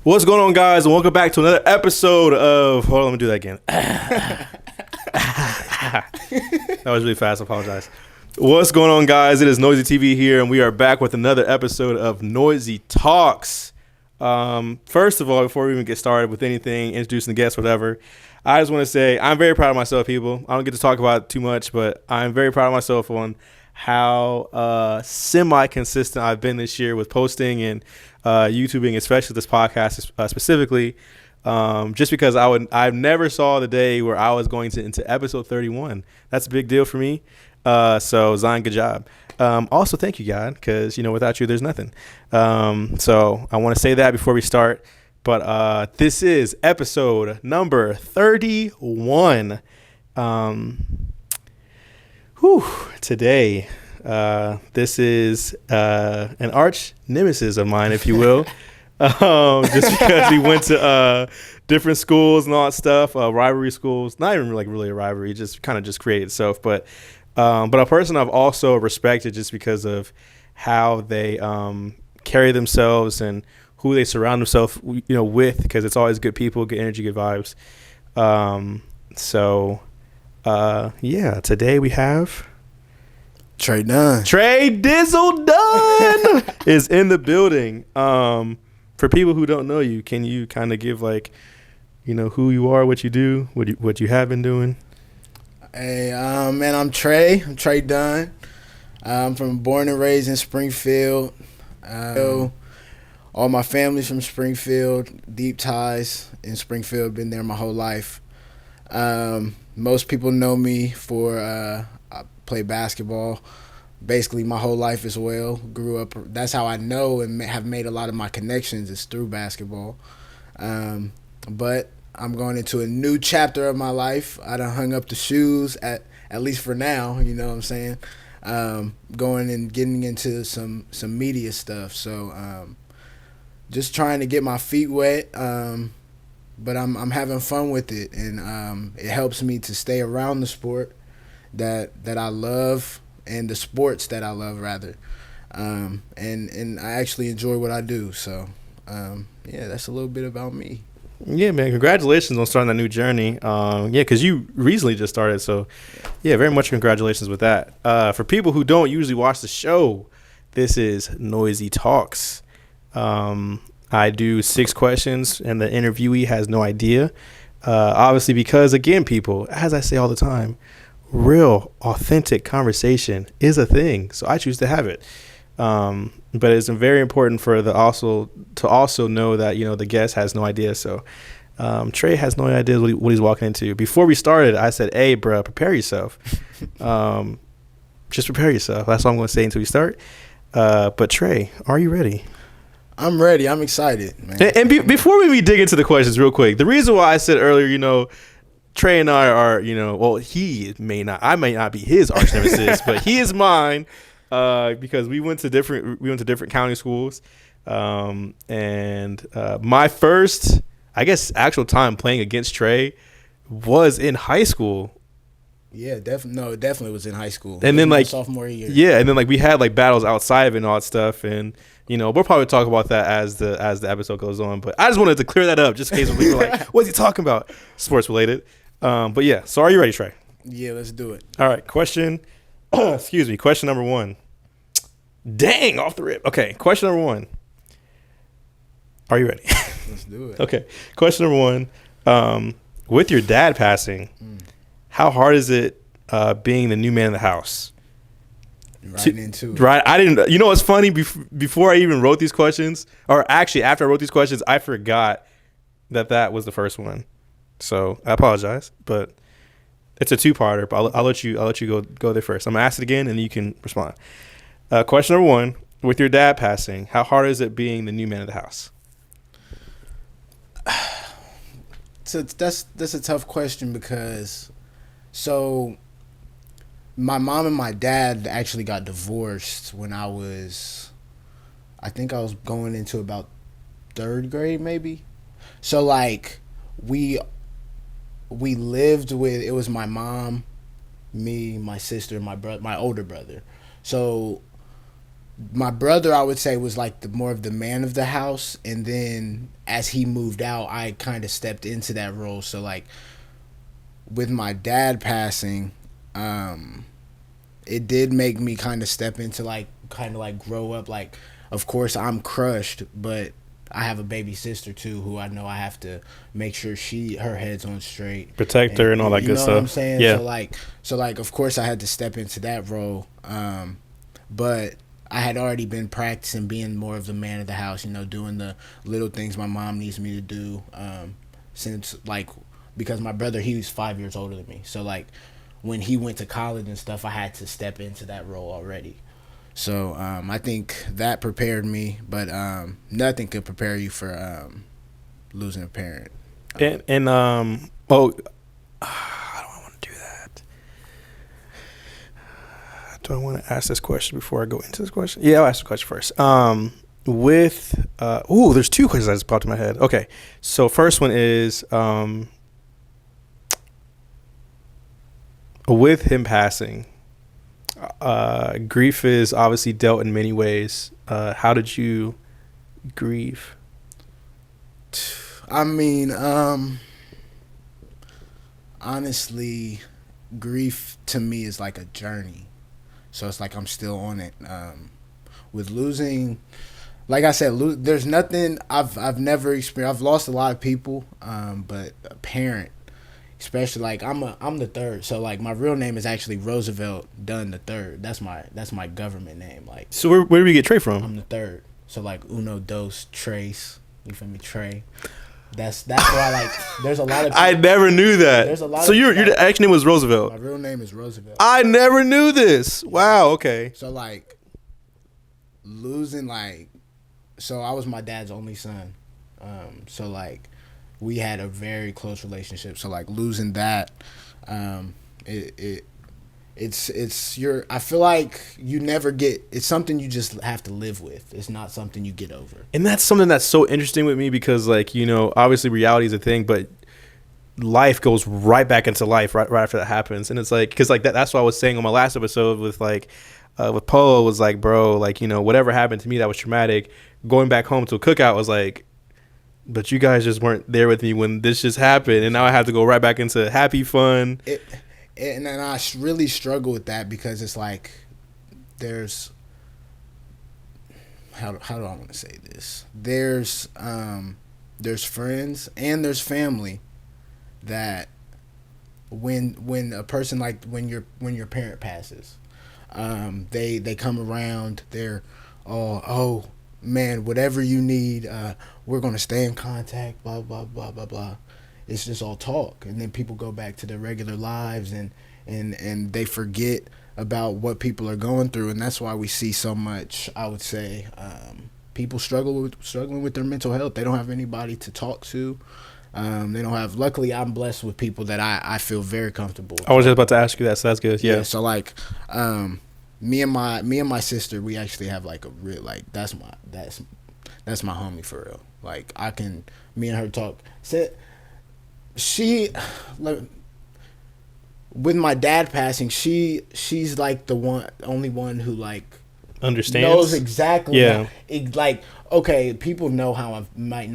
What's going on, guys? And welcome back to another episode of... Hold on, let me do that again. That was really fast. I apologize. What's going on, guys? It is NOIZ.I TV here, and we are back with another episode of NOIZ.I Talks. First of all, before we even get started with anything, introducing the guests, whatever, I just want to say I'm very proud of myself, people. I don't get to talk about it too much, but I'm very proud of myself on how semi-consistent I've been this year with posting and YouTubing, especially this podcast specifically. Just because I never saw the day where I was going to into episode 31. That's a big deal for me. So Zion, good job. Also, thank you, God, because without you, there's nothing. So I want to say that before we start. But this is episode number 31. Today, this is an arch nemesis of mine, if you will. Just because we went to different schools and all that stuff, rivalry schools. Not even like really a rivalry, just kind of just created itself. But a person I've also respected just because of how they carry themselves and who they surround themselves, with, because it's always good people, good energy, good vibes. Today we have Trey Dunn. Trey Dizzle Dunn is in the building. For people who don't know you, can you kind of give who you are, what you do, what you have been doing? Hey, man, I'm Trey. I'm Trey Dunn. I'm born and raised in Springfield. All my family's from Springfield. Deep ties in Springfield. Been there my whole life. Most people know me for I play basketball basically my whole life as well. Grew up. That's how I know and have made a lot of my connections is through basketball. But I'm going into a new chapter of my life. I done hung up the shoes at least for now. You know what I'm saying? Going and getting into some media stuff. So just trying to get my feet wet. But I'm having fun with it, and it helps me to stay around the sport that I love and the sports that I love rather. And I actually enjoy what I do. So that's a little bit about me. Yeah, man. Congratulations on starting that new journey. Because you recently just started. So, yeah, very much congratulations with that. For people who don't usually watch the show, this is NOIZ.I Talks. I do 6 questions, and the interviewee has no idea. Obviously, because, again, people, as I say all the time, real, authentic conversation is a thing. So I choose to have it. But it's very important for to also know that the guest has no idea. So Trey has no idea what he's walking into. Before we started, I said, "Hey, bro, prepare yourself. Just prepare yourself." That's all I'm going to say until we start. But Trey, are you ready? I'm ready. I'm excited, man. And before we dig into the questions, real quick, the reason why I said earlier, Trey and I are, he may not, I may not be his arch nemesis, but he is mine. Because we went to different county schools, and my first, I guess, actual time playing against Trey was in high school. Yeah, it definitely was in high school. And then sophomore year. Yeah, and then we had battles outside of it and all that stuff, and we'll probably talk about that as the episode goes on. But I just wanted to clear that up just in case people were like, "What's he talking about?" Sports related. But yeah, so are you ready, Trey? Yeah, let's do it. All right, question number 1. Dang, off the rip. Okay, question number 1. Are you ready? Let's do it. Okay, question number 1. With your dad passing, how hard is it being the new man in the house? Right into it. Right. I didn't. What's funny? Before I even wrote these questions, or actually after I wrote these questions, I forgot that was the first one. So I apologize, but it's a 2-parter. But I'll let you go there first. I'm gonna ask it again, and you can respond. Question number 1: with your dad passing, how hard is it being the new man of the house? So that's a tough question because, my mom and my dad actually got divorced when I was going into about 3rd grade maybe. So we lived with, it was my mom, me, my sister, my older brother. So my brother, I would say, was like the more of the man of the house, and then as he moved out, I kind of stepped into that role. So like with my dad passing, it did make me kind of step into like kind of like grow up. Like, of course, I'm crushed, but I have a baby sister too, who I know I have to make sure her head's on straight, Protect her and all that you good know stuff. what I'm saying? Yeah. So like, of course, I had to step into that role. But I had already been practicing being more of the man of the house, doing the little things my mom needs me to do. Since like, because my brother, he was 5 years older than me, so like when he went to college and stuff, I had to step into that role already. So I think that prepared me, but nothing could prepare you for losing a parent. I don't want to do that. Do I want to ask this question before I go into this question? Yeah, I'll ask the question first. There's two questions that just popped in my head. Okay, so first one is with him passing, grief is obviously dealt in many ways. How did you grieve? I mean, honestly, grief to me is like a journey. So it's like I'm still on it. With losing, like I said, there's nothing I've never experienced. I've lost a lot of people, but a parent, especially like I'm the third. So like my real name is actually Roosevelt Dunn the third. That's my government name. Like, So where do we get Trey from? I'm the third. So like uno dos tres. You feel me, Trey? That's why like there's a lot of people, I never knew that. There's a lot So of your like, actual name was Roosevelt. my real name is Roosevelt. I never knew this. Wow. Okay. So like losing so I was my dad's only son. So like we had a very close relationship. So like losing that, I feel like you never it's something you just have to live with. It's not something you get over. And that's something that's so interesting with me because, like, obviously reality is a thing, but life goes right back into life right after that happens. And it's like, because like that's what I was saying on my last episode with like with Polo was like, bro, like, whatever happened to me that was traumatic, going back home to a cookout was like, but you guys just weren't there with me when this just happened, and now I have to go right back into happy fun. And I really struggle with that because it's like there's how do I want to say this? There's friends and there's family that when a person, like when your parent passes, they come around. They're oh man, whatever you need, we're gonna stay in contact. Blah blah blah blah blah. It's just all talk, and then people go back to their regular lives, and they forget about what people are going through, and that's why we see so much. I would say people struggling with their mental health. They don't have anybody to talk to. They don't have. Luckily, I'm blessed with people that I feel very comfortable with. I was just about to ask you that, so that's good. Yeah. So like, me and my sister, we actually have like a real like that's my homie for real. Like me and her talk. She like, with my dad passing, she's like the only one who like Understands, knows exactly. Yeah. Like, okay, people might know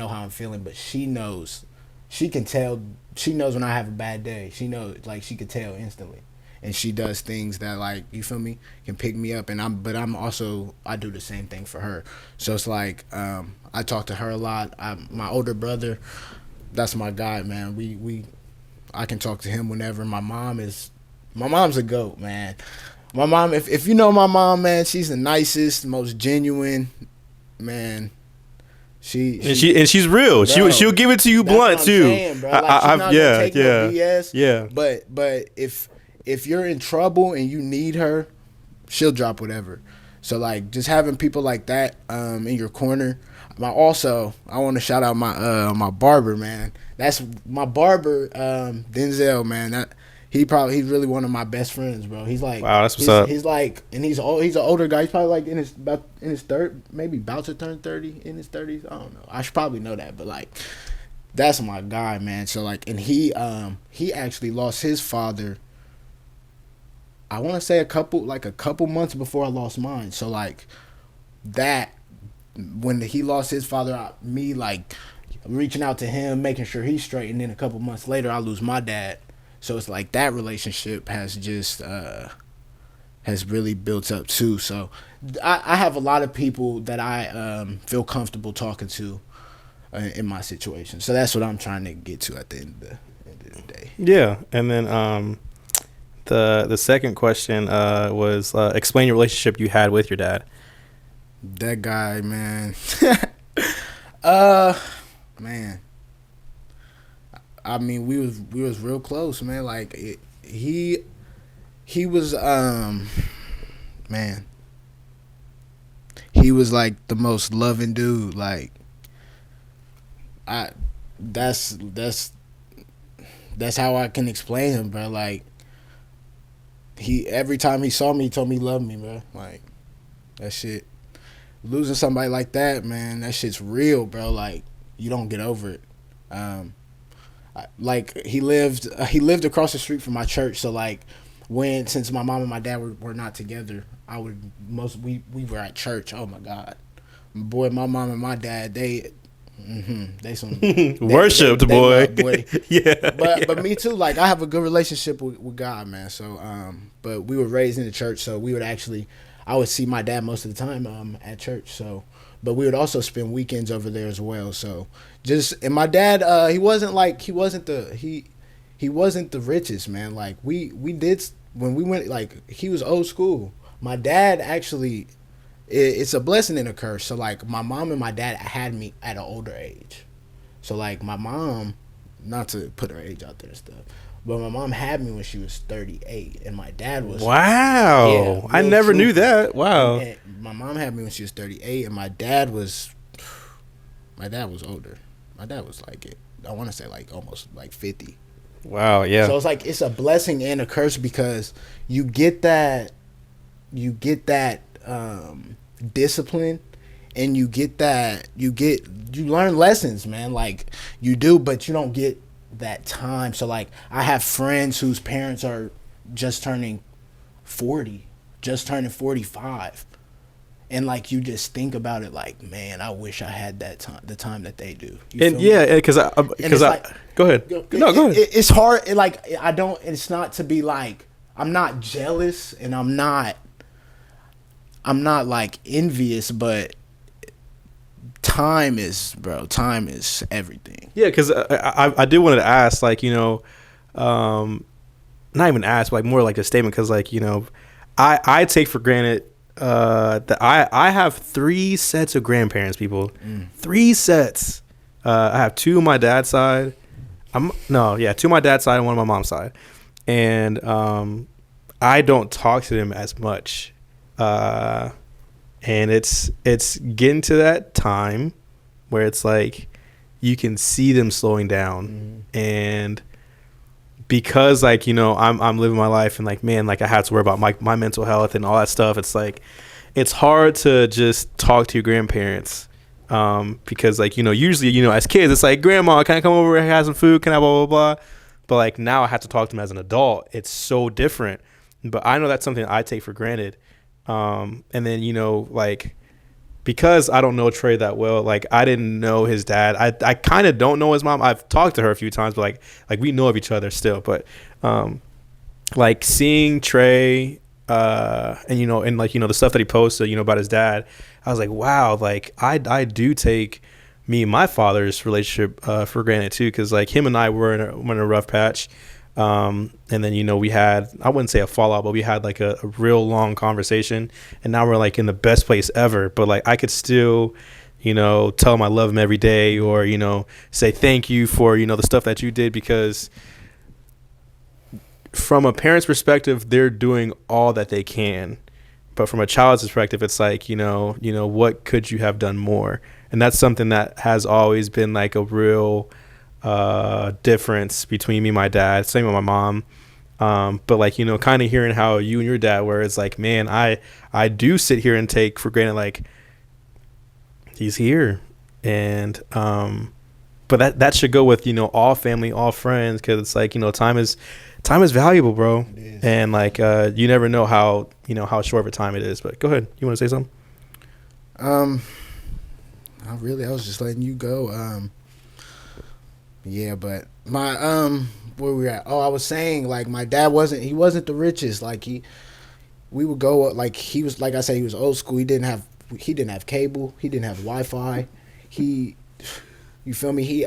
how I'm feeling, but she knows. She can tell. She knows when I have a bad day. She knows, like, she could tell instantly, and she does things that, like, you feel me, can pick me up. And I'm also, I do the same thing for her. So it's like, I talk to her a lot. My older brother, that's my guy, man. I can talk to him whenever. My mom's a goat, man. My mom, if you know my mom, man, she's the nicest, most genuine, man. She's real. Bro, she'll give it to you blunt too. Saying, bro. Like, she's not gonna take no BS. Yeah. But if you're in trouble and you need her, she'll drop whatever. So like just having people like that in your corner. I want to shout out my barber, man. That's my barber, Denzel, man. He's really one of my best friends, bro. He's like, wow, that's what's up. He's like, and he's an older guy. He's probably like in his third, maybe about to turn 30, in his 30s. I don't know. I should probably know that, but like, that's my guy, man. So like, and he actually lost his father. I want to say a couple months before I lost mine. So like, that when he lost his father, me like reaching out to him, making sure he's straight, and then a couple months later, I lose my dad. So it's like that relationship has just has really built up too. So I have a lot of people that I feel comfortable talking to in my situation. So that's what I'm trying to get to at the end of the day. Yeah, and then the second question was explain your relationship you had with your dad. That guy, man. Man. I mean, we was real close, man. Like he was man. He was like the most loving dude. Like that's how I can explain him, bro. Like every time he saw me, he told me he loved me, bro. Like that shit. Losing somebody like that, man, that shit's real, bro. Like you don't get over it. Like he lived across the street from my church, so like since my mom and my dad were not together, we were at church. Oh my God, boy, my mom and my dad they some worshipped, boy. Yeah, but me too. Like I have a good relationship with God, man. So but we were raised in the church, so I would see my dad most of the time at church. So, but we would also spend weekends over there as well. So and my dad, he wasn't the richest, man. Like we did when we went, like he was old school. My dad actually, it's a blessing and a curse. So like my mom and my dad had me at an older age. So like my mom, not to put her age out there and stuff, but my mom had me when she was 38, and my dad was I never knew that. Wow. And my mom had me when she was 38, and my dad was older. My dad was like I want to say like almost like 50. Wow. Yeah. So it's like it's a blessing and a curse because you get that discipline, and you learn lessons, man. Like you do, but you don't get that time. So like I have friends whose parents are just turning 40, just turning 45, and like you just think about it like, man, I wish I had that time, the time that they do. And yeah, because go ahead. No, go ahead. It's hard. It's not to be like, I'm not jealous and I'm not like envious, but time is everything. Yeah, because I did want to ask, like, not even ask, but like more like a statement, because like, I take for granted that I have 3 sets of grandparents, people. 3 sets. I have 2 on my dad's side. 2 on my dad's side and 1 on my mom's side. And I don't talk to them as much. And it's getting to that time where it's like you can see them slowing down. And because like, I'm living my life, and like, man, like I have to worry about my mental health and all that stuff. It's like, it's hard to just talk to your grandparents. Because like, usually, as kids, it's like, grandma, can I come over and have some food? Can I blah, blah, blah. But like now I have to talk to them as an adult. It's so different. But I know that's something I take for granted. And then, like, because I don't know Trey that well, like I didn't know his dad. I kind of don't know his mom. I've talked to her a few times, but like we know of each other still. But like seeing Trey, and and like the stuff that he posted, about his dad, I was like, wow, like I do take me and my father's relationship for granted too, because like him and I were in a rough patch. And then, we had, I wouldn't say a fallout, but we had like a real long conversation, and now we're like in the best place ever. But like, I could still, tell him I love him every day, or, say thank you for, the stuff that you did, because from a parent's perspective, they're doing all that they can. But from a child's perspective, it's like, what could you have done more? And that's something that has always been like a real difference between me and my dad, same with my mom. But like, kind of hearing how you and your dad were, it's like, man, I do sit here and take for granted, like, he's here. And but that should go with, all family, all friends, because it's like, time is valuable, bro. And like, you never know how short of a time it is. But go ahead, you want to say something? I was just letting you go. Yeah, but my where we at? Oh, I was saying like my dad wasn't the richest. Like we would go like he was like I said he was old school. He didn't have cable. He didn't have Wi-Fi. You feel me?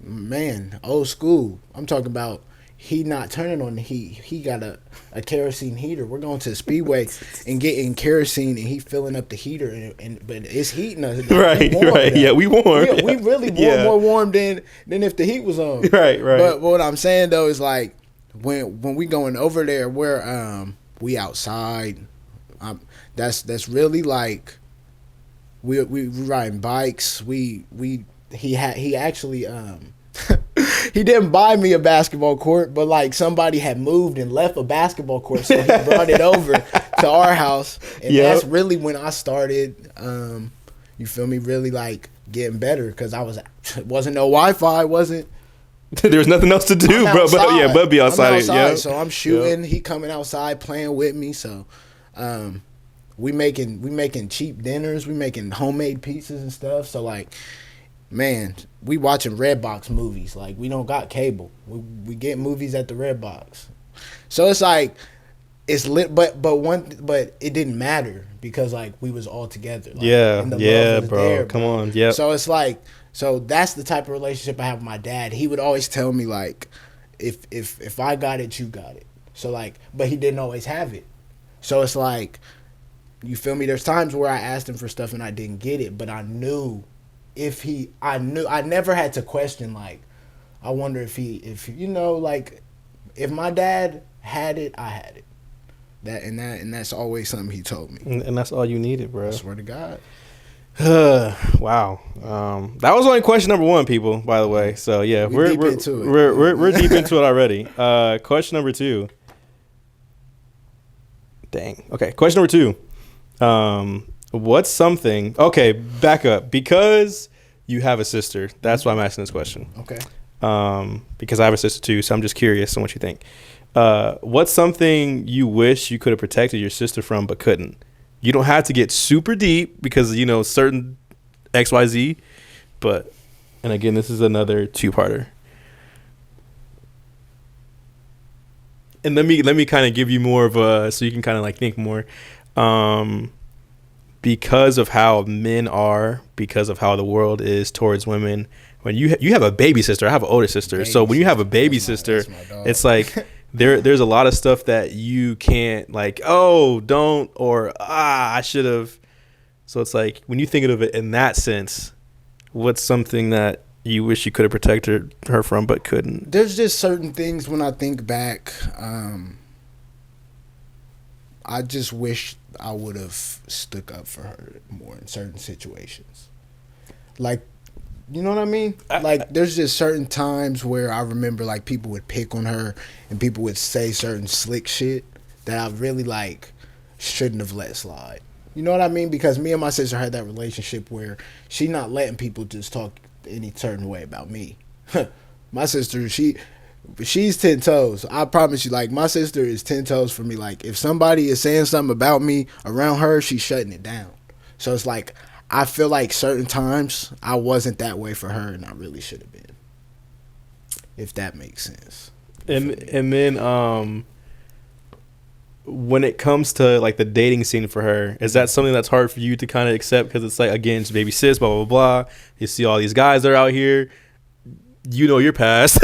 Man, old school. I'm talking about he not turning on the heat. He got a kerosene heater. We're going to the Speedway and getting kerosene, and he filling up the heater, but it's heating us. Right. Yeah, we warm. We really more warm than if the heat was on. Right. But what I'm saying though is like when we going over there, we outside. That's really like we riding bikes. He actually he didn't buy me a basketball court, but like somebody had moved and left a basketball court, so he brought it over to our house, and that's really when I started. You feel me? Really like getting better because wasn't no Wi-Fi, wasn't. There was nothing else to do, bro. But be outside. Yeah. So I'm shooting. He coming outside playing with me. So, we making cheap dinners. We making homemade pizzas and stuff. So like. Man, we watching Redbox movies. Like we don't got cable. We get movies at the Redbox. So it's like it's lit, but it didn't matter because like we was all together. Like, yeah, bro. There, come on, yeah. So it's like that's the type of relationship I have with my dad. He would always tell me like, if I got it, you got it. So like, but he didn't always have it. So it's like, you feel me? There's times where I asked him for stuff and I didn't get it, but I knew. I never had to question like I wonder if you know like if my dad had it, I had it. That's always something he told me. And that's all you needed, bro. I swear to God. Wow. That was only question number 1, people, by the way. So yeah, we're deep into it. We're deep into it already. Question number 2. Dang. Okay, question number 2. What's something? Okay, back up. Because you have a sister, that's why I'm asking this question. Okay. Because I have a sister too, so I'm just curious on what you think. What's something you wish you could have protected your sister from but couldn't? You don't have to get super deep because certain XYZ, but and again, this is another 2-parter. And let me kind of give you more of a so you can kind of like think more. Because of how men are, because of how the world is towards women. When you have a baby sister, I have an older sister. So when you have a baby sister, it's like there's a lot of stuff that you can't like, oh, don't, or I should have. So it's like when you think of it in that sense, what's something that you wish you could have protected her from but couldn't? There's just certain things when I think back. I just wish I would have stuck up for her more in certain situations. Like, you know what I mean? Like, there's just certain times where I remember, like, people would pick on her and people would say certain slick shit that I really, like, shouldn't have let slide. You know what I mean? Because me and my sister had that relationship where she not letting people just talk any certain way about me. My sister, she's 10 toes. I promise you, like, my sister is 10 toes for me. Like, if somebody is saying something about me around her, she's shutting it down. So it's like, I feel like certain times I wasn't that way for her, and I really should have been. If that makes sense. And then when it comes to like the dating scene for her, is that something that's hard for you to kind of accept? Because it's like, again, it's baby sis, blah, blah, blah. You see all these guys that are out here. You know your past.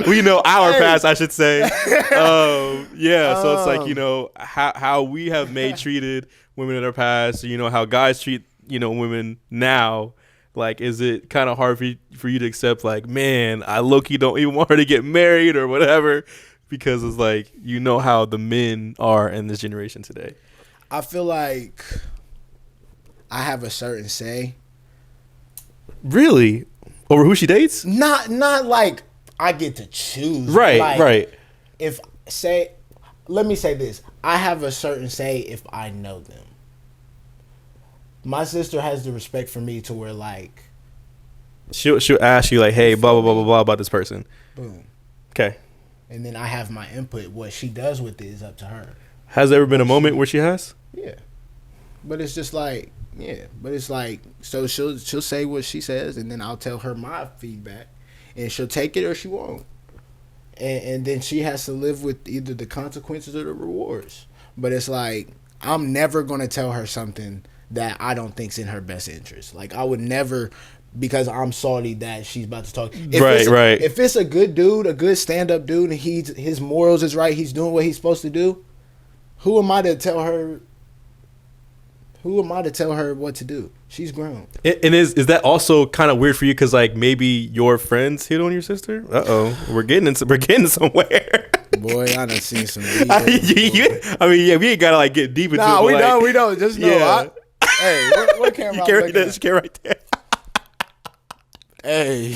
We know our past, I should say. So it's like, how we have treated women in our past, how guys treat, women now. Like, is it kind of hard for you to accept, like, man, I low-key don't even want her to get married or whatever, because it's like, how the men are in this generation today? I feel like I have a certain say. Really? Over who she dates? Not like I get to choose. Right, like, right. Let me say this. I have a certain say if I know them. My sister has the respect for me to where, like, she'll ask you, like, hey, blah, blah, blah, blah, blah about this person. Boom. Okay. And then I have my input. What she does with it is up to her. Has there ever been a moment where she has? Yeah. But it's just like, yeah. But it's like, so she'll say what she says, and then I'll tell her my feedback, and she'll take it or she won't. And then she has to live with either the consequences or the rewards. But it's like, I'm never going to tell her something that I don't think's in her best interest. Like, I would never, because I'm salty that she's about to talk. Right. If it's a good dude, a good stand-up dude, and his morals is right, he's doing what he's supposed to do, who am I to tell her? Who am I to tell her what to do? She's grown. And is that also kind of weird for you? Because like maybe your friends hit on your sister. We're getting somewhere. Boy, I done seen some. Yeah, we ain't gotta like get deep into it. Nah, we don't. Just know. Yeah. Hey, what camera? You carry that shit right there. Hey,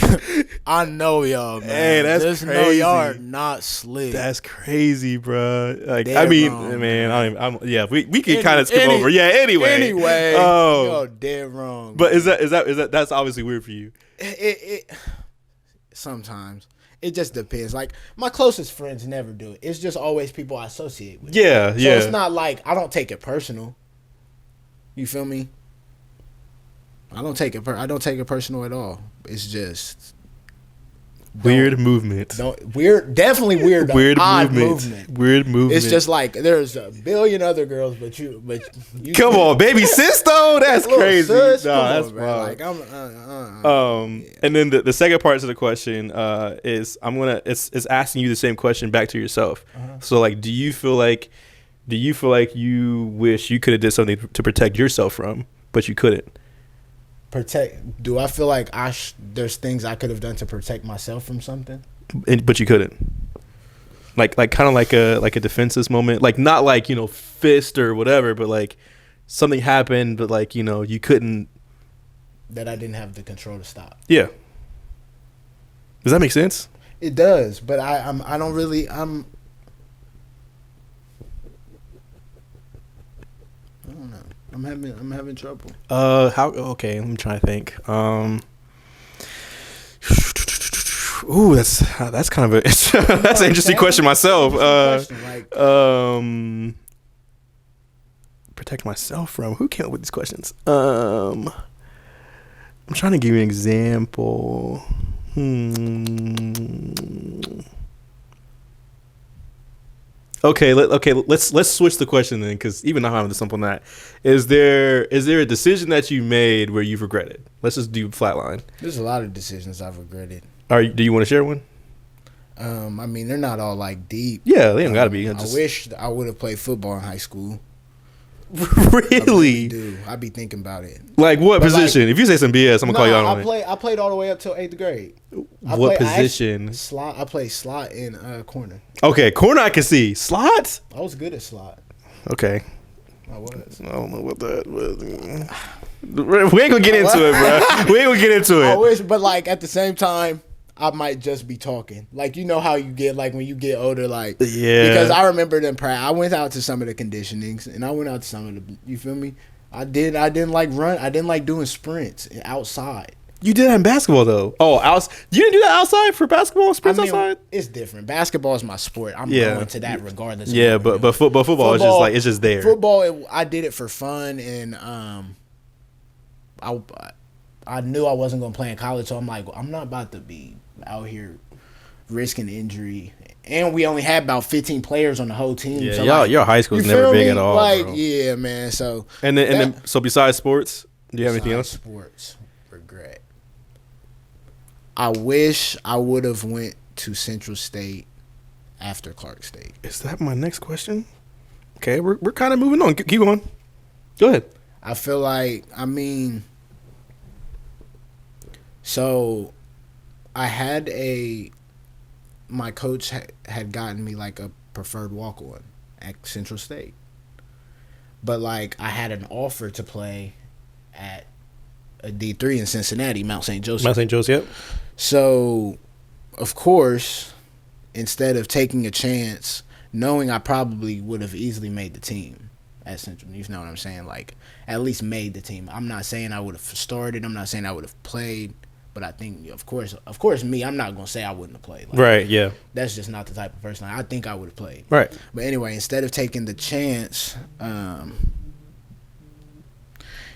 I know y'all, man. Hey, that's just crazy. Know y'all are not slick. That's crazy, bro. Like, Damn I mean, wrong, man, we can kind of skip over. Yeah. Anyway, you're dead wrong. But is that that's obviously weird for you? It sometimes it just depends. Like my closest friends never do it. It's just always people I associate with. Yeah. So it's not like I don't take it personal. You feel me? I don't take it personal at all. It's just weird movement. Definitely weird. Odd movement. Weird movement. It's just like there's a billion other girls, but you come on, baby sis though. That's crazy. Sis, that's wild. Like and then the second part of the question is it's asking you the same question back to yourself. So like, do you feel like you wish you could have did something to protect yourself from, but you couldn't? Do I feel like there's things I could have done to protect myself from something, but you couldn't? Like kind of like a defenseless moment, like not like fist or whatever, but like something happened, but like you couldn't. That I didn't have the control to stop. Yeah. Does that make sense? It does, but I don't know. I'm having trouble. Okay, I'm trying to think. Ooh, that's kind of a that's an interesting question myself. Protect myself from who came up with these questions? I'm trying to give you an example. Okay, let's switch the question then, because even now I'm having something on that. Is there a decision that you made where you've regretted? Let's just do flatline. There's a lot of decisions I've regretted. Do you want to share one? I mean, they're not all like deep. Yeah, they don't gotta be. I wish I would have played football in high school. Really? I be thinking about it. Like what position? Like, if you say some BS, I'm gonna call you out on it. I played all the way up till 8th grade. What position? I played slot in corner. Okay, corner I can see. Slot? I was good at slot. Okay. I was. I don't know what that was. We ain't gonna get into it, bro. We ain't gonna get into it. I wish, but like at the same time, I might just be talking. Like, you know how you get, like, when you get older, like, yeah. Because I remember them I went out to some of the conditionings, and I went out to some of the, you feel me? I didn't like run. I didn't like doing sprints outside. You did that in basketball, though. Oh, you didn't do that outside for basketball? Sprints outside? It's different. Basketball is my sport. I'm going to that regardless. Yeah, but football is just like, it's just there. Football, I did it for fun, and I knew I wasn't going to play in college, so I'm like, I'm not about to be out here risking injury, and we only had about 15 players on the whole team. Yeah, so your high school is never big at all. Like, bro. Yeah, man. So and then so besides sports, do you have anything else? Sports, regret. I wish I would have went to Central State after Clark State. Is that my next question? Okay, we're kind of moving on. Keep going. Go ahead. I feel like, so I had my coach had gotten me like a preferred walk-on at Central State. But like I had an offer to play at a D3 in Cincinnati, Mount St. Joseph. Mount St. Joseph, yep. So, of course, instead of taking a chance, knowing I probably would have easily made the team at Central, you know what I'm saying? Like, at least made the team. I'm not saying I would have started. I'm not saying I would have played. But I think, of course, me, I'm not going to say I wouldn't have played. Like, right, yeah. That's just not the type of person. I think I would have played. Right. But anyway, instead of taking the chance,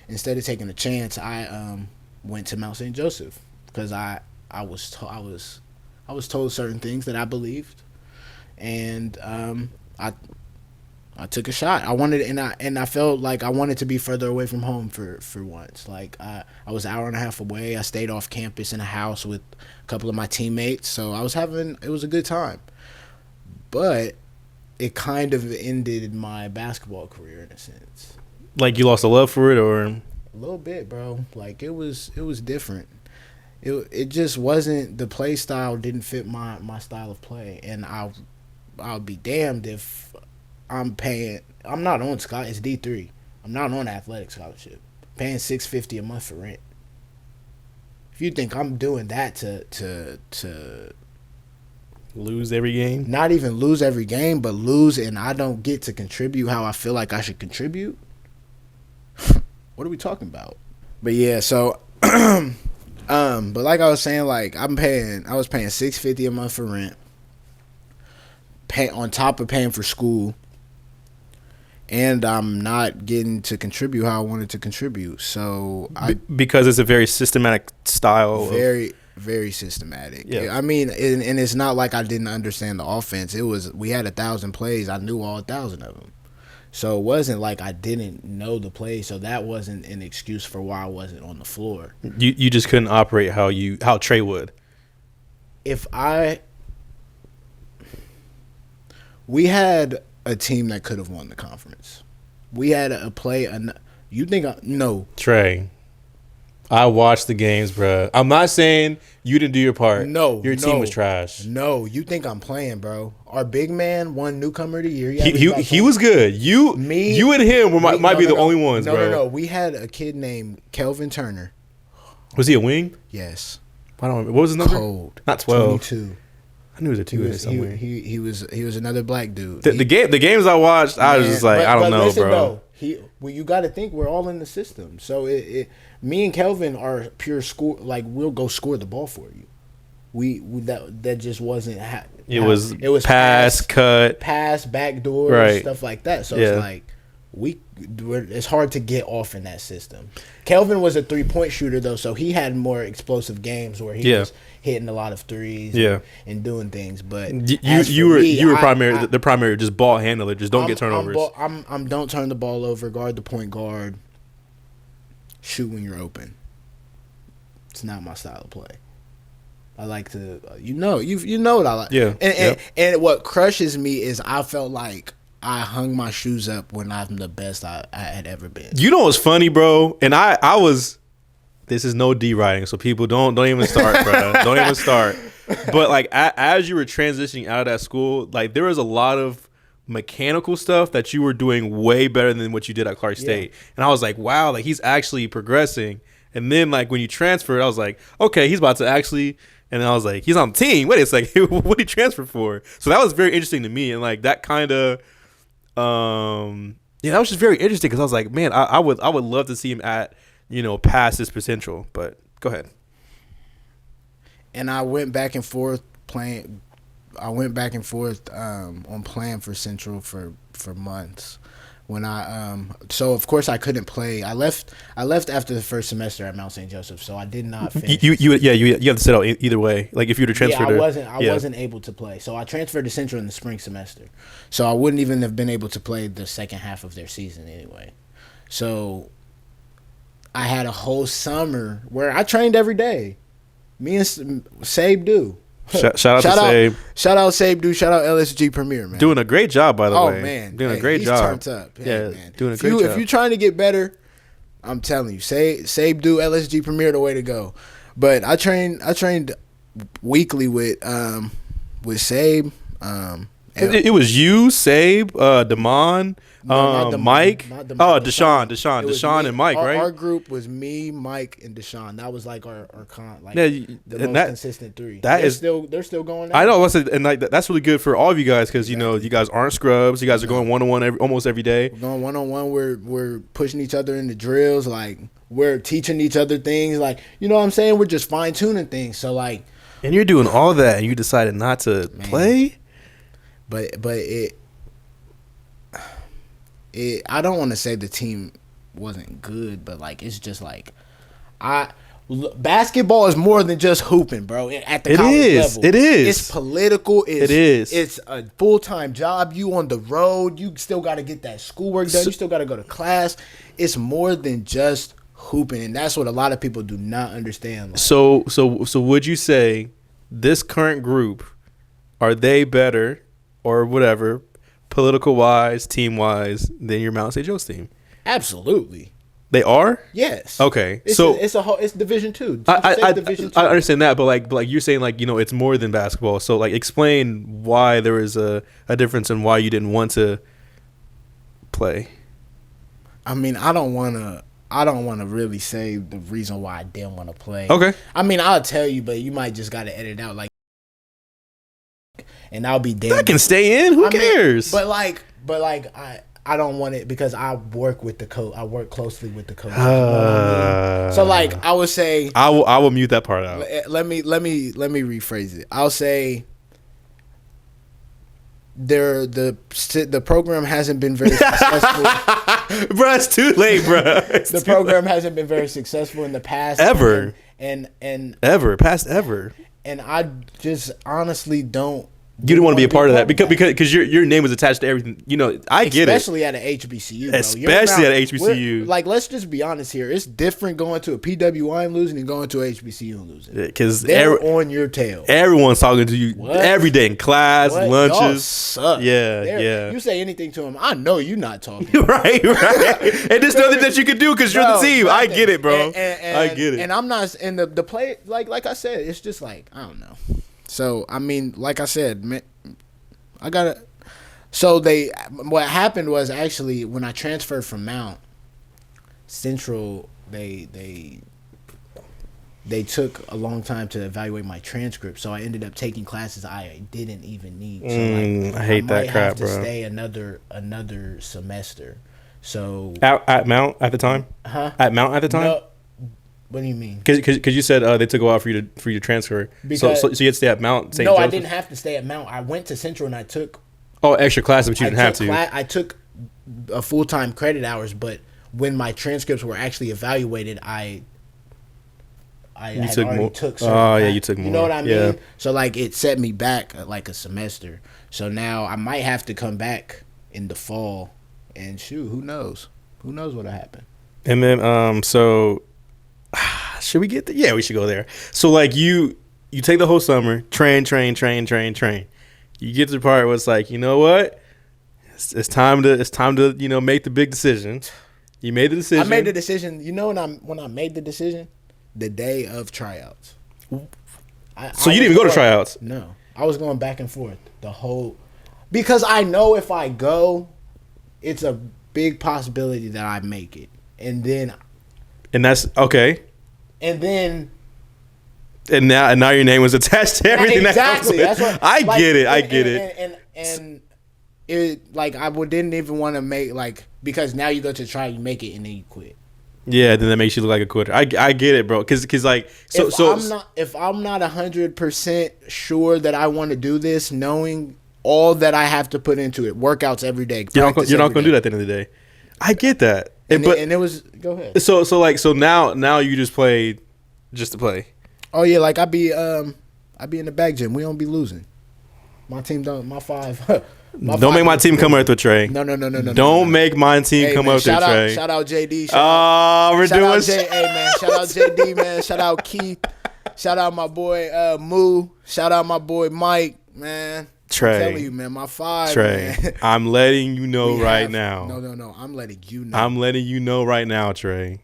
instead of taking a chance, I went to Mount St. Joseph because I was told certain things that I believed, and I took a shot. I wanted, and I felt like I wanted to be further away from home for once. Like I was an hour and a half away. I stayed off campus in a house with a couple of my teammates, so it was a good time. But it kind of ended my basketball career in a sense. Like you lost a love for it, or a little bit, bro. Like it was different. It just wasn't, the play style didn't fit my style of play, and I'll be damned if I'm not on scholarship. It's D3. I'm not on athletic scholarship. Paying $650 a month for rent. If you think I'm doing that to lose every game, not even lose every game, but lose and I don't get to contribute how I feel like I should contribute, what are we talking about? But yeah, so but like I was saying, like I was paying $650 a month for rent, on top of paying for school, and I'm not getting to contribute how I wanted to contribute. So because it's a very systematic style. Very systematic. Yeah. I mean, and it's not like I didn't understand the offense. We had 1,000 plays. I knew all 1,000 of them. So it wasn't like I didn't know the play. So that wasn't an excuse for why I wasn't on the floor. You just couldn't operate how Trey would. We had a team that could have won the conference. We had no. Trey, I watched the games, bro. I'm not saying you didn't do your part. No, your team was trash. No, you think I'm playing, bro? Our big man won newcomer of the year. He was good. You and him might be the only ones, bro. No. We had a kid named Kelvin Turner. Was he a wing? Yes. I don't remember. What was his number? Cold. Not 12. 22. I knew it was a 2 somewhere. He was another black dude. The games I watched, I was just like, I don't know, listen, bro. You got to think we're all in the system. So me and Kelvin are pure score. Like we'll go score the ball for you. That just wasn't. It was pass, cut, backdoor, right, stuff like that. So it's like it's hard to get off in that system. Kelvin was a 3-point shooter though, so he had more explosive games where he was hitting a lot of threes, and doing things. But you were the primary just ball handler. Just don't get turnovers. I'm don't turn the ball over. Guard the point guard. Shoot when you're open. It's not my style of play. I like to, you know what I like. Yeah. And what crushes me is I felt like I hung my shoes up when I'm the best I had ever been. You know what's funny, bro? And I was. This is no D writing, so people don't even start, bro. Don't even start. But like as you were transitioning out of that school, like there was a lot of mechanical stuff that you were doing way better than what you did at Clark State. And I was like, wow, like he's actually progressing. And then like when you transferred, I was like, okay, he's about to actually. And then I was like, he's on the team. Wait a second, what did he transfer for? So that was very interesting to me, and like that kind of, that was just very interesting because I was like, man, I would love to see him at past his potential. But go ahead. And I went back and forth playing. I went back and forth on playing for Central for months. When so of course I couldn't play. I left after the first semester at Mount St. Joseph, so I did not finish. You have to sit out either way. Like if you were to transfer, I wasn't able to play. So I transferred to Central in the spring semester, so I wouldn't even have been able to play the second half of their season anyway. So I had a whole summer where I trained every day. Me and Sabe do. Shout out to Sabe. Shout out Sabe, dude. Shout out LSG Premier, man. Doing a great job, by the way. Oh, man. Doing a great job. He's turned up. Yeah, man. doing a great job. If you're trying to get better, I'm telling you, Sabe, dude, LSG Premier, the way to go. But I trained weekly with Sabe. It was you, Sabe, Damon, Mike. Deshaun, and Mike, right? Our group was me, Mike, and Deshaun. That was like our the most consistent three. They're still going out. I know, and like that's really good for all of you guys because you guys aren't scrubs. You guys are going 1-on-1 almost every day. We're going 1-on-1. We're pushing each other in the drills. Like we're teaching each other things. Like what I'm saying. We're just fine tuning things. So like, and you're doing all that, and you decided not to play. But it I don't want to say the team wasn't good, but like it's just like basketball is more than just hooping, bro. At the college level, it is. It's political. It is. It's a full-time job. You on the road. You still got to get that schoolwork done. You still got to go to class. It's more than just hooping, and that's what a lot of people do not understand. Like, so would you say this current group, are they better or whatever, political wise, team wise, than your Mount St. Joe's team? absolutely. They are? Yes. Okay. It's Division II. I understand that, but like you're saying, like, it's more than basketball. So like explain why there is a difference and why you didn't want to play. I mean, I don't want to really say the reason why I didn't want to play. Okay. I mean, I'll tell you, but you might just got to edit out like, and I'll be damn. That can stay in. Who cares? But I don't want it because I work with the coach. I work closely with the coach. You know what I mean? So like I would say I will mute that part out. Let me rephrase it. I'll say the program hasn't been very successful. Bro, it's too late, bro. The program hasn't been very successful in the past ever. And past ever. And I just honestly don't. You didn't want to be a part of that because your name was attached to everything. I get it. Especially at an HBCU, bro. Especially at an HBCU. Like, let's just be honest here. It's different going to a PWI and losing and going to a HBCU and losing. Because they're on your tail. Everyone's talking to you every day in class, lunches. Y'all suck. Yeah. You say anything to them, I know you're not talking. right. And there's nothing that you can do because you're the team. I get it, bro. I get it. And I'm not in the play. Like I said, it's just like, I don't know. So, I mean, like I said, man, what happened was actually when I transferred from Mount Central, they took a long time to evaluate my transcript. So I ended up taking classes I didn't even need. So I hate that crap, bro. I might have to stay another semester. So at Mount at the time? Huh? At Mount at the time? No. What do you mean? Because you said they took a while for you to transfer. So you had to stay at Mount St. No, Joseph? I didn't have to stay at Mount. I went to Central and I took extra classes, but you didn't have to. I took a full-time credit hours, but when my transcripts were actually evaluated, I took more. You took more. You know what I mean? Yeah. So like it set me back like a semester. So now I might have to come back in the fall, and shoot, who knows? Who knows what'll happen? And then should we get there? Yeah, we should go there. So like you take the whole summer, train. You get to the part where it's like, you know what? It's time to make the big decision. You made the decision. I made the decision. You know when I made the decision, the day of tryouts. So you didn't even go to tryouts? No, I was going back and forth because I know if I go, it's a big possibility that I make it, and that's okay. And now your name was attached to everything. Exactly. That's what I get it. And it like didn't even want to make because now you go to try, you make it, and then you quit. Yeah, then that makes you look like a quitter. I get it, bro. Because like if I'm not 100% sure that I want to do this, knowing all that I have to put into it, workouts every day. You're not going to do that at the end of the day. I get that. And it was go ahead. So now you just play just to play. Oh yeah, like I be in the back gym. We don't be losing. My team don't. My five. Don't make my team come up with Trey. No. Don't make my team come up with Trey. Shout out JD. We're doing. Shout out JD, man. Shout out Keith. Shout out my boy Moo. Shout out my boy Mike, man. Trey. I'm telling you, man, my five. Trey, man. I'm letting you know now. No. I'm letting you know. I'm letting you know right now, Trey.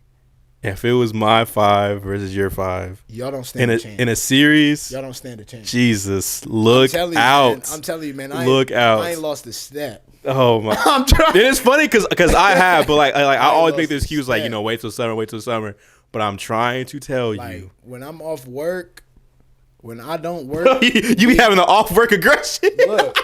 If it was my 5 versus your 5, y'all don't stand a chance. In a series, y'all don't stand a chance. Jesus, look out! I'm telling you, man. Look out! I ain't lost a step. Oh my! I'm trying. It is funny because I have, but I always make this excuse wait till summer. But I'm trying to tell you, when I'm off work, when I don't work, you be having the off work aggression. Look.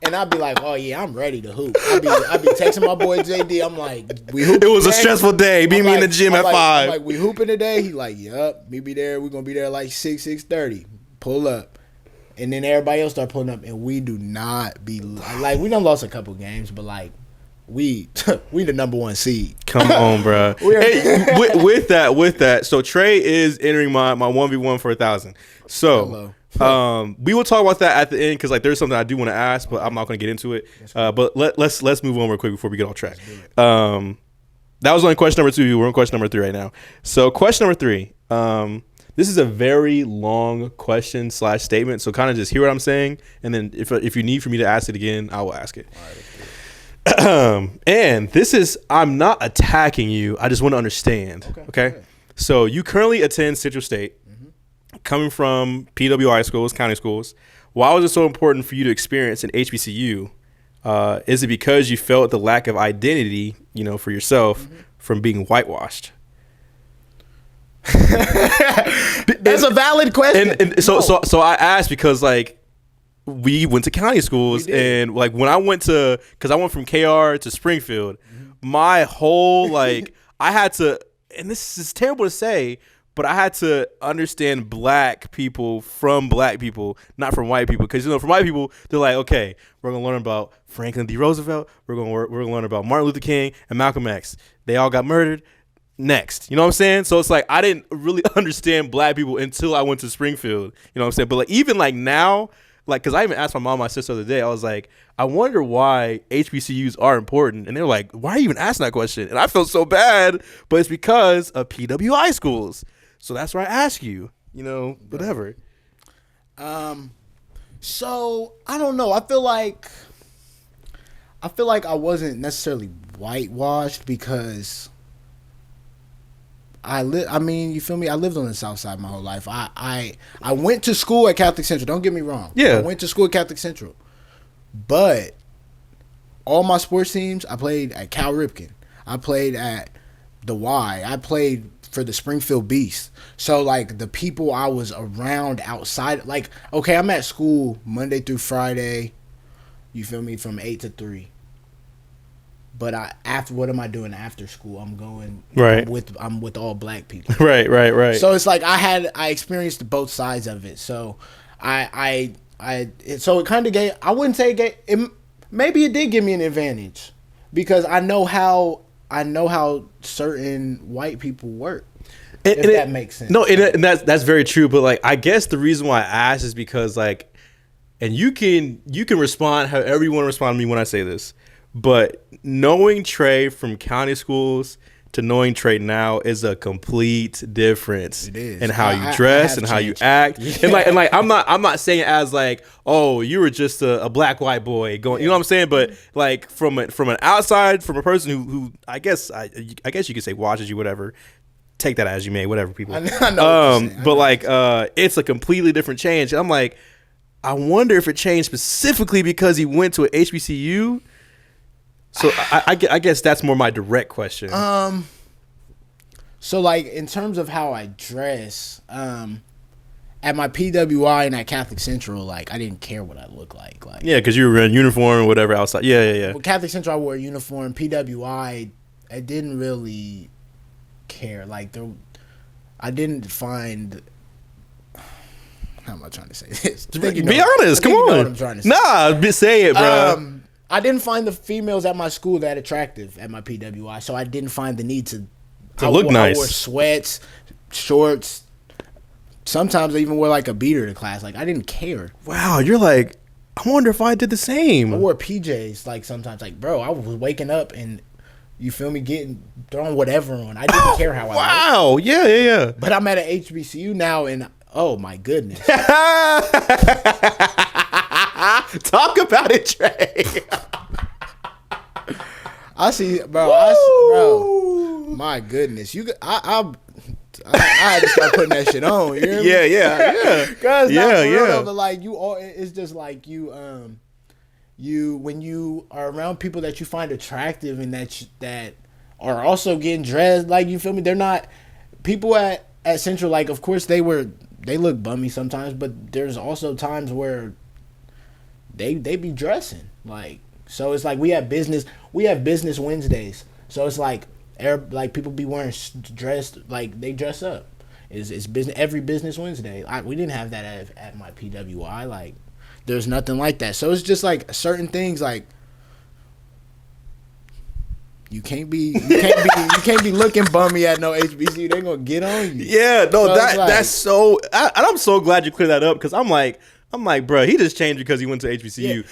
And I'd be like, oh, yeah, I'm ready to hoop. I'd be texting my boy JD. I'm like, we hooping. It was a stressful day. Meet me in the gym at 5. I'm like, we hooping today? He like, yup. Me be there. We're going to be there like 6:30. Pull up. And then everybody else start pulling up. And we do not be like, we done lost a couple games. But like, we the number 1 seed. Come on, bro. Hey, with that, so Trey is entering my 1v1 for 1,000. So we will talk about that at the end because like there's something I do want to ask, but I'm not going to get into it. But let's move on real quick before we get off track. That was only question number 2. We're on question number 3 right now. So question number 3. This is a very long question / statement. So kind of just hear what I'm saying, and then if you need for me to ask it again, I will ask it. All right. And this is, I'm not attacking you. I just want to understand. Okay. So you currently attend Central State, coming from PWI schools, county schools. Why was it so important for you to experience an HBCU? Is it because you felt the lack of identity, for yourself from being whitewashed? That's a valid question. And so I asked because like, we went to county schools, and like when I went because I went from KR to Springfield, my whole like I had to, and this is terrible to say, but I had to understand black people from black people, not from white people, because from white people they're like, okay, we're gonna learn about Franklin D. Roosevelt, we're gonna learn about Martin Luther King and Malcolm X. They all got murdered. Next, you know what I'm saying? So it's like I didn't really understand black people until I went to Springfield. You know what I'm saying? But like even like now. Like, because I even asked my mom and my sister the other day, I was like, I wonder why HBCUs are important. And they were like, why are you even asking that question? And I felt so bad, but it's because of PWI schools. So that's why I ask you, whatever. So, I don't know. I feel like I wasn't necessarily whitewashed because you feel me? I lived on the South Side my whole life. I went to school at Catholic Central. Don't get me wrong. Yeah. I went to school at Catholic Central. But all my sports teams, I played at Cal Ripken. I played at the Y. I played for the Springfield Beast. So, like, the people I was around outside, like, okay, I'm at school Monday through Friday, you feel me, from 8 to 3. But what am I doing after school? I'm going right. I'm with all black people. Right. So it's like I experienced both sides of it. So so it kind of gave, I wouldn't say maybe it did give me an advantage because I know how certain white people work. If that makes sense. No, and that's very true. But like I guess the reason why I asked is because like, and you can respond however you want to respond to me when I say this. But knowing Trey from county schools to knowing Trey now is a complete difference. It is. In how you dress and how you act. Yeah. And like I'm not saying it as like, oh, you were just a black white boy going, you know what I'm saying? But like from an outside, from a person who I guess you could say watches you, whatever. Take that as you may, whatever people. I know but like it's a completely different change. And I'm like, I wonder if it changed specifically because he went to an HBCU. So I guess that's more my direct question. So like in terms of how I dress, at my PWI and at Catholic Central, like I didn't care what I looked like. Like yeah, because you were in uniform or whatever outside. Yeah. Well, Catholic Central, I wore a uniform. PWI, I didn't really care. Like I didn't find. How am I trying to say this? Be honest. Come on. You know what I'm trying to say. Nah, say it, bro. I didn't find the females at my school that attractive at my PWI, so I didn't find the need to look nice. I wore sweats, shorts. Sometimes I even wore like a beater to class. Like I didn't care. Wow, you're like, I wonder if I did the same. I wore PJs like sometimes. Like bro, I was waking up and you feel me throwing whatever on. I didn't care how I looked. Wow, yeah. But I'm at an HBCU now, and oh my goodness. Talk about it, Trey. I see, bro. My goodness, I had to start putting that shit on. You hear me? Yeah. Cause yeah. But like it's just like you when you are around people that you find attractive and that are also getting dressed, like you feel me. They're not people at Central. Like of course they look bummy sometimes, but there's also times where they be dressing like. So it's like we have business Wednesdays. So it's like people be wearing dressed like they dress up. It's business every business Wednesday. We didn't have that at my PWI. Like there's nothing like that. So it's just like certain things like You can't be looking bummy at no HBCU. They gonna get on you. Yeah, no, So it's like- that's so. And I'm so glad you cleared that up because I'm like, bro, he just changed because he went to HBCU. Yeah.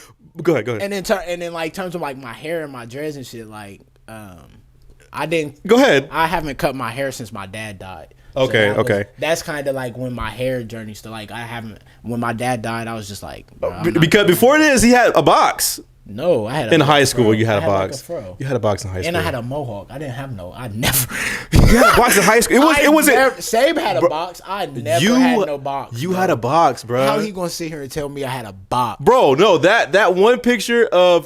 Go ahead. And then like terms of like my hair and my dreads and shit, like I didn't. Go ahead. I haven't cut my hair since my dad died. Okay, okay. That's kind of like when my hair journey started. Like I haven't. When my dad died, I was just like, Because before this, he had a box. No, I had in high school. You had a box. Like a fro. You had a box in high school, and I had a mohawk. I didn't have no. I never. You had a box in high school. It wasn't. Sabe had a box. I never had no box. You had a box, bro. How he gonna sit here and tell me I had a box, bro? No, that one picture of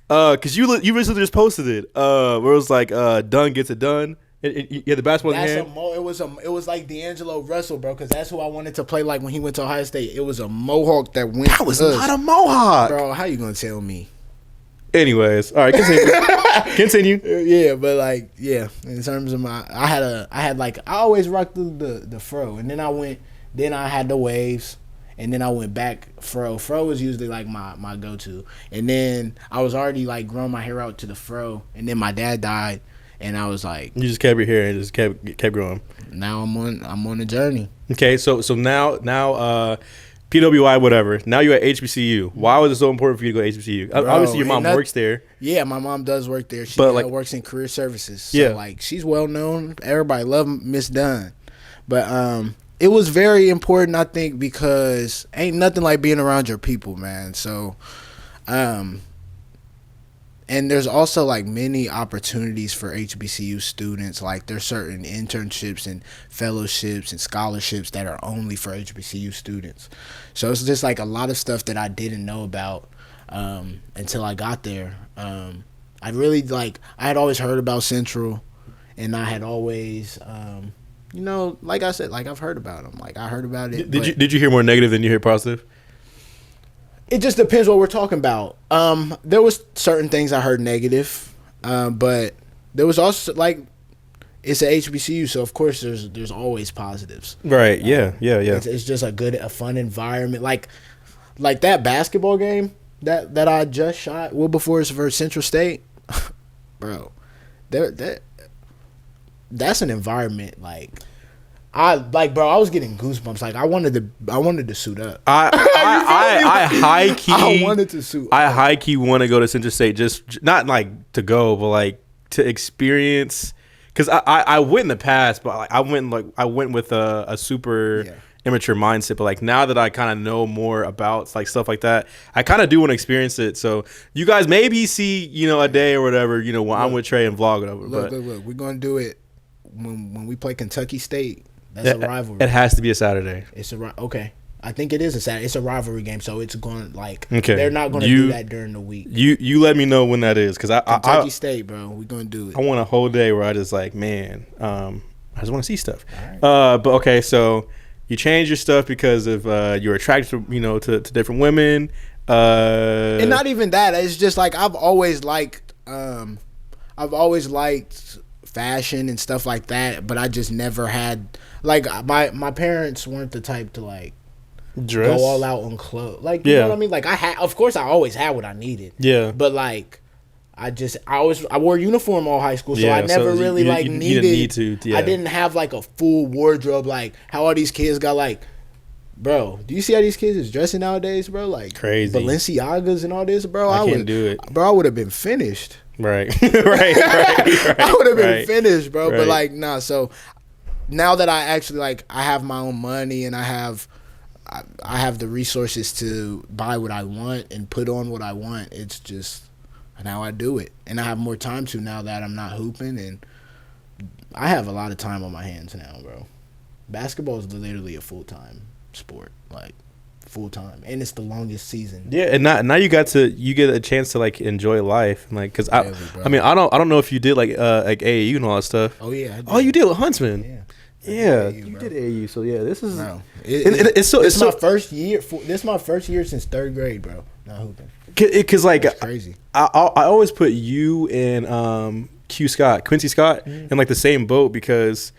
because you recently just posted it. Where it was like Dunn gets it done. You had the basketball in your hand. It was like D'Angelo Russell, bro, because that's who I wanted to play like when he went to Ohio State. It was a mohawk that went. That was not a mohawk, bro. How you gonna tell me? Anyways, all right, continue. Yeah, but like, yeah, in terms of I always rocked the fro, and then I had the waves, and then I went back fro. Fro was usually like my go to, and then I was already like growing my hair out to the fro, and then my dad died. And I was like, you just kept your hair and just kept growing. Now I'm on a journey. Okay, so now PWI whatever. Now you're at HBCU. Why was it so important for you to go to HBCU? Bro, obviously your mom works there. Yeah, my mom does work there. She works in career services. So yeah, like she's well known. Everybody love Miss Dunn. But it was very important, I think, because ain't nothing like being around your people, man. So and there's also like many opportunities for HBCU students. Like there's certain internships and fellowships and scholarships that are only for HBCU students. So it's just like a lot of stuff that I didn't know about until I got there. I had always heard about Central, and I had always, like I said, like I've heard about them. Like I heard about it. Did you hear more negative than you hear positive? It just depends what we're talking about. There was certain things I heard negative, but there was also like it's an HBCU, so of course there's always positives. Right? Yeah. It's just a fun environment. Like that basketball game that I just shot before it's versus Central State, bro. That's an environment like. I was getting goosebumps. Like I wanted to suit up. I high key. I wanted to suit up. I high key want to go to Central State, just not like to go, but like to experience. Because I went in the past, but like I went with a super immature mindset. But like now that I kind of know more about like stuff like that, I kind of do want to experience it. So you guys maybe see a day or whatever when I'm with Trey and vlog it over. Look, we're gonna do it when we play Kentucky State. That's a rivalry. It has to be a Saturday. Okay. I think it is a Saturday. It's a rivalry game, so it's going okay. They're not going to do that during the week. You let me know when that is, because Kentucky State, bro. We're going to do it. I want a whole day where I just like, man, I just want to see stuff. Right. But okay, so you changed your stuff because of you're attracted to different women. And not even that. It's just like I've always liked fashion and stuff like that, but I just never had like my parents weren't the type to like dress, go all out on clothes. Like you know what I mean? Like of course I always had what I needed. Yeah. But like I wore uniform all high school, so I never really needed. You didn't need to. Yeah. I didn't have like a full wardrobe like how all these kids got like. Bro, do you see how these kids is dressing nowadays, bro? Like crazy Balenciagas and all this, bro. I can't do it, bro. I would have been finished. Right. right. I would have been finished, bro. Right. But like, nah. So now that I actually like, I have my own money and I have the resources to buy what I want and put on what I want. It's just now I do it, and I have more time to now that I'm not hooping, and I have a lot of time on my hands now, bro. Basketball is literally a full-time sport, like full-time, and it's the longest season. Yeah, and now you get a chance to like enjoy life, and like because I don't know if you did like AAU and all that stuff. Oh yeah, oh you did with Huntsman. Yeah, you did AAU. So yeah, this is it's my first year. This is my first year since third grade, bro. Not hooping. Because like that's crazy. I always put you and Quincy Scott in like the same boat because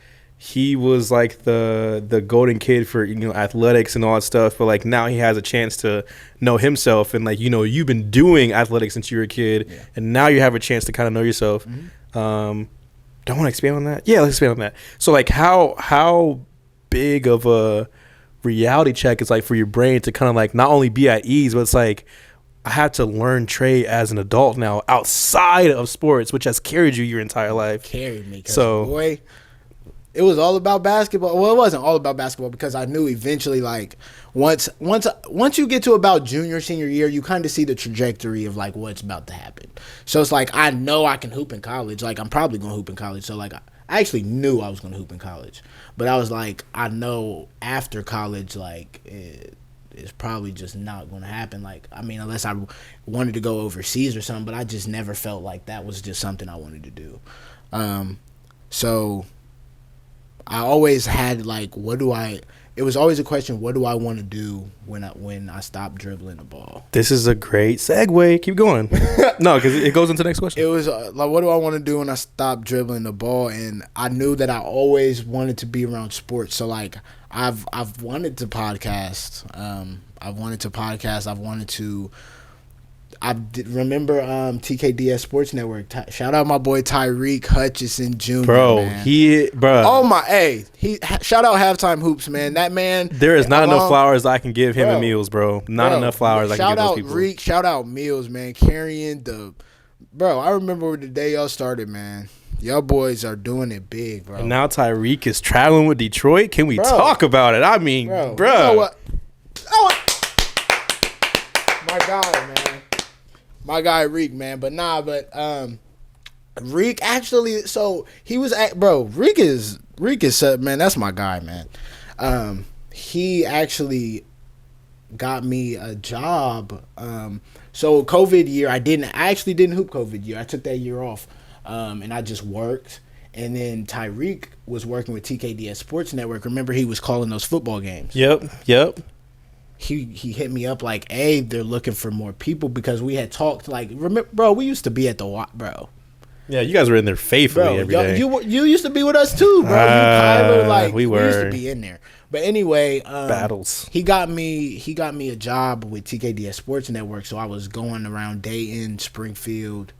he was like the golden kid for, athletics and all that stuff, but like now he has a chance to know himself, and like, you've been doing athletics since you were a kid, and now you have a chance to kind of know yourself. Don't want to expand on that? Yeah, let's expand on that. So like how big of a reality check is like for your brain to kind of like not only be at ease, but it's like, I have to learn Trey as an adult now outside of sports, which has carried you your entire life. Carried me. So boy, it was all about basketball. Well, it wasn't all about basketball because I knew eventually, like, once you get to about junior, senior year, you kind of see the trajectory of, like, what's about to happen. So it's like, I know I can hoop in college. Like, I'm probably going to hoop in college. So, like, I actually knew I was going to hoop in college. But I was like, I know after college, like, it's probably just not going to happen. Like, I mean, unless I wanted to go overseas or something. But I just never felt like that was just something I wanted to do. So I always had like, it was always a question, what do I want to do when I stop dribbling the ball? This is a great segue. Keep going. No, because it goes into the next question. It was like, what do I want to do when I stop dribbling the ball? And I knew that I always wanted to be around sports. So like, I've wanted to podcast. Remember TKDS Sports Network. Shout out my boy Tyreek Hutchison Jr. Shout out Halftime Hoops, man. That man. There is not enough flowers I can give him and Meals, bro. Not enough flowers I can give those people. Shout out Meals, man. Carrying bro. I remember the day y'all started, man. Y'all boys are doing it big, bro. And now Tyreek is traveling with Detroit. Can we talk about it? I mean, bro. You know what? My guy, man. My guy Reek, man. Reek actually, so he was Reek is man, that's my guy, man. He actually got me a job. So COVID year, I actually didn't hoop COVID year. I took that year off. And I just worked. And then Tyreek was working with TKDS Sports Network. Remember, he was calling those football games. Yep. He hit me up like, hey, they're looking for more people because we had talked like, remember, bro, we used to be at the bro. Yeah, you guys were in there faithfully every day. You used to be with us too, bro. Kyler, like we used to be in there. But anyway, battles. He got me a job with TKDS Sports Network, so I was going around Dayton, Springfield,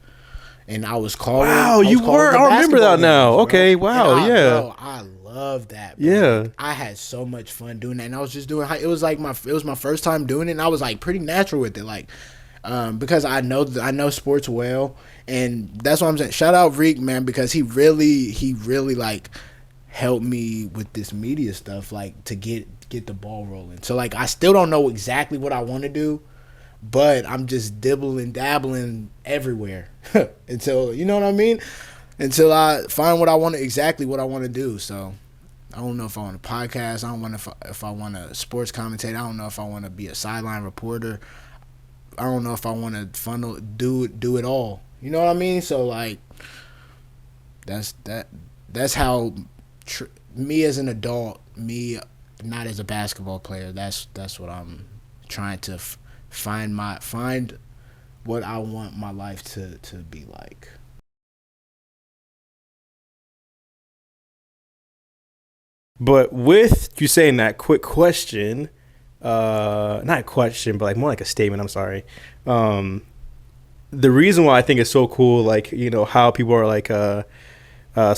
and I was calling. Wow, you were. I remember that now. Games, okay, wow, yeah. Bro, I love that. Bro. Yeah, I had so much fun doing that, and I was just doing. It was my first time doing it, and I was like pretty natural with it, like. Because I know sports well, and that's what I'm saying. Shout out Reek, man, because he really like helped me with this media stuff, like to get the ball rolling. So like I still don't know exactly what I want to do, but I'm just dabbling everywhere until, you know what I mean? Until I find exactly what I want to do. So I don't know if I want a podcast. I don't know if I want to sports commentate. I don't know if I want to be a sideline reporter. I don't know if I want to do it all. You know what I mean? So like, that's how me as an adult, me not as a basketball player. That's what I'm trying to find what I want my life to be like. But with you saying that, quick question. Not a question, but like more like a statement. I'm sorry. The reason why I think it's so cool, like, you know, how people are like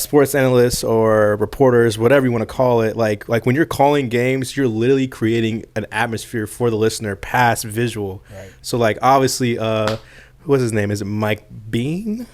sports analysts or reporters, whatever you want to call it, like when you're calling games, you're literally creating an atmosphere for the listener past visual. Right. So like obviously, what's his name? Is it Mike Bean?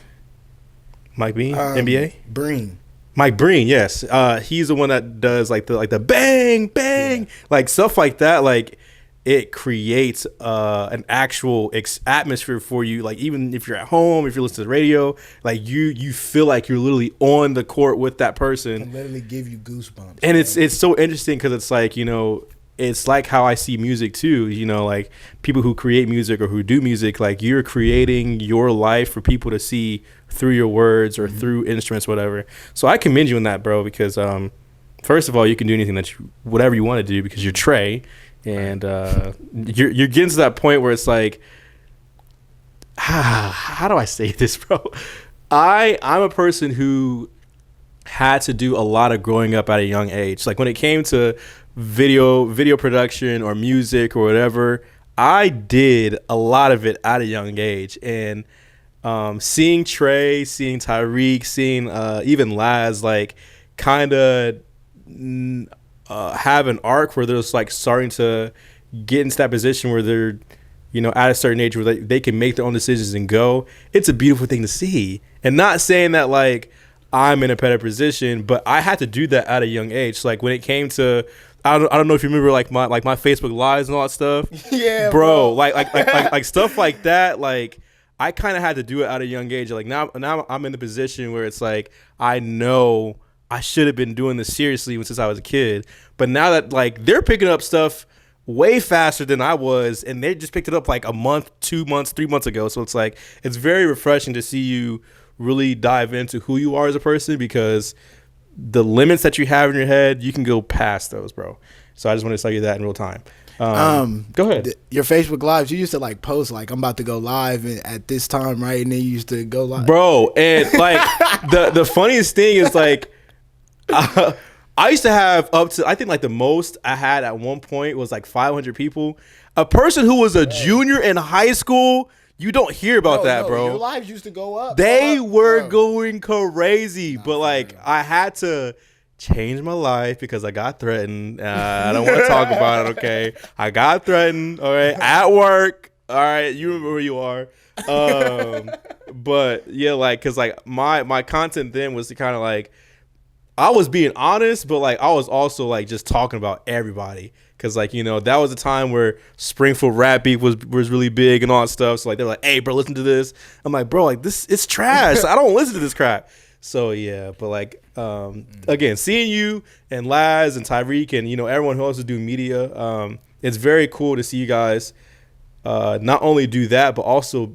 NBA? Breen. Mike Breen, yes. He's the one that does like the bang, bang, like stuff like that. Like it creates an actual atmosphere for you. Like even if you're at home, if you're listening to the radio, like you feel like you're literally on the court with that person. It literally give you goosebumps. And it's so interesting because it's like, you know, it's like how I see music too. You know, like people who create music or who do music, like you're creating your life for people to see through your words or through instruments, whatever. So I commend you on that, bro, because first of all, you can do anything whatever you want to do because you're Trey, and you're getting to that point where it's like, how do I say this, bro? I'm a person who had to do a lot of growing up at a young age. Like when it came to video production or music or whatever, I did a lot of it at a young age. And seeing Trey, seeing Tyreek, seeing even Laz, like kind of have an arc where they're just like starting to get into that position where they're, at a certain age where they can make their own decisions and go. It's a beautiful thing to see. And not saying that like I'm in a better position, but I had to do that at a young age. Like when it came to, I don't know if you remember like my Facebook lives and all that stuff. Yeah, bro. Like stuff like that. Like I kind of had to do it at a young age. Like now I'm in the position where it's like I know I should have been doing this seriously since I was a kid. But now that like they're picking up stuff way faster than I was, and they just picked it up like a month, 2 months, 3 months ago. So it's like it's very refreshing to see you really dive into who you are as a person, because the limits that you have in your head, you can go past those, bro. So I just want to tell you that in real time. Go ahead. Your Facebook lives, you used to like post like I'm about to go live at this time, right? And then you used to go live, bro. And like the funniest thing is like I used to have up to, I think like the most I had at one point was like 500 people. A person who was a junior in high school, you don't hear about that, bro. Your lives used to go up. They were going crazy, but like I had to change my life because I got threatened. I don't want to talk about it, okay? I got threatened, all right, at work. All right, you remember where you are. But yeah, like, cause like my content then was to kind of like, I was being honest, but like I was also like just talking about everybody, because like that was a time where Springfield rap beat was really big and all that stuff. So like they're like, "Hey, bro, listen to this." I'm like, "Bro, like this, it's trash. I don't listen to this crap." So yeah, but like again, seeing you and Laz and Tyreek and everyone who else is doing media, it's very cool to see you guys not only do that, but also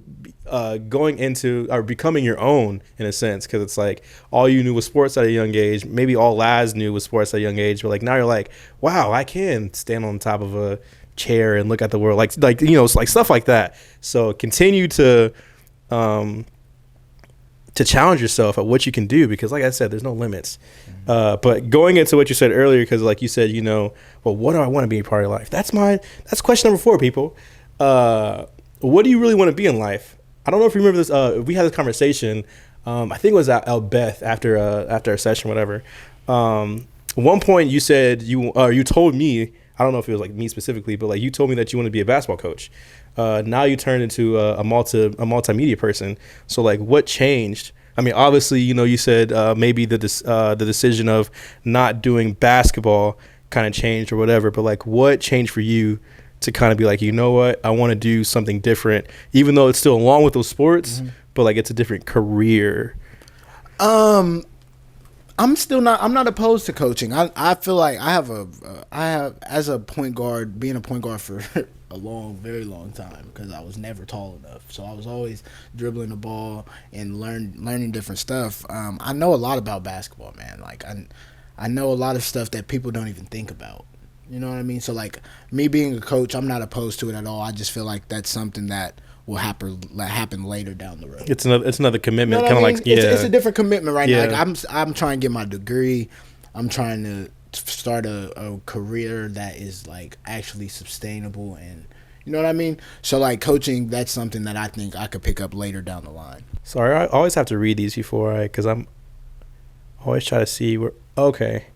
going into or becoming your own in a sense, because it's like all you knew was sports at a young age. Maybe all Laz knew was sports at a young age, but like now you're like, wow, I can stand on top of a chair and look at the world, like like stuff like that. So continue to challenge yourself at what you can do, because like I said, there's no limits. But going into what you said earlier, because like you said, well, what do I want to be a part of life? That's question number 4, people. What do you really want to be in life? I don't know if you remember this. We had this conversation. I think it was at Beth after a session, whatever. At one point, you said you told me. I don't know if it was like me specifically, but like you told me that you want to be a basketball coach. Now you turned into a multimedia person. So like, what changed? I mean, obviously, you said maybe the decision of not doing basketball kind of changed or whatever. But like, what changed for you to kind of be like, you know what, I want to do something different, even though it's still along with those sports, but like it's a different career? I'm not opposed to coaching. I feel like I have as a point guard, being a point guard for a very long time, because I was never tall enough. So I was always dribbling the ball and learning different stuff. I know a lot about basketball, man. Like I know a lot of stuff that people don't even think about. You know what I mean? So like me being a coach, I'm not opposed to it at all. I just feel like that's something that will happen later down the road. It's another commitment, you know kind of like it's a different commitment right now. Like I'm trying to get my degree. I'm trying to start a career that is like actually sustainable, and you know what I mean. So like coaching, that's something that I think I could pick up later down the line. Sorry, I always have to read these before because I'm always try to see where. Okay.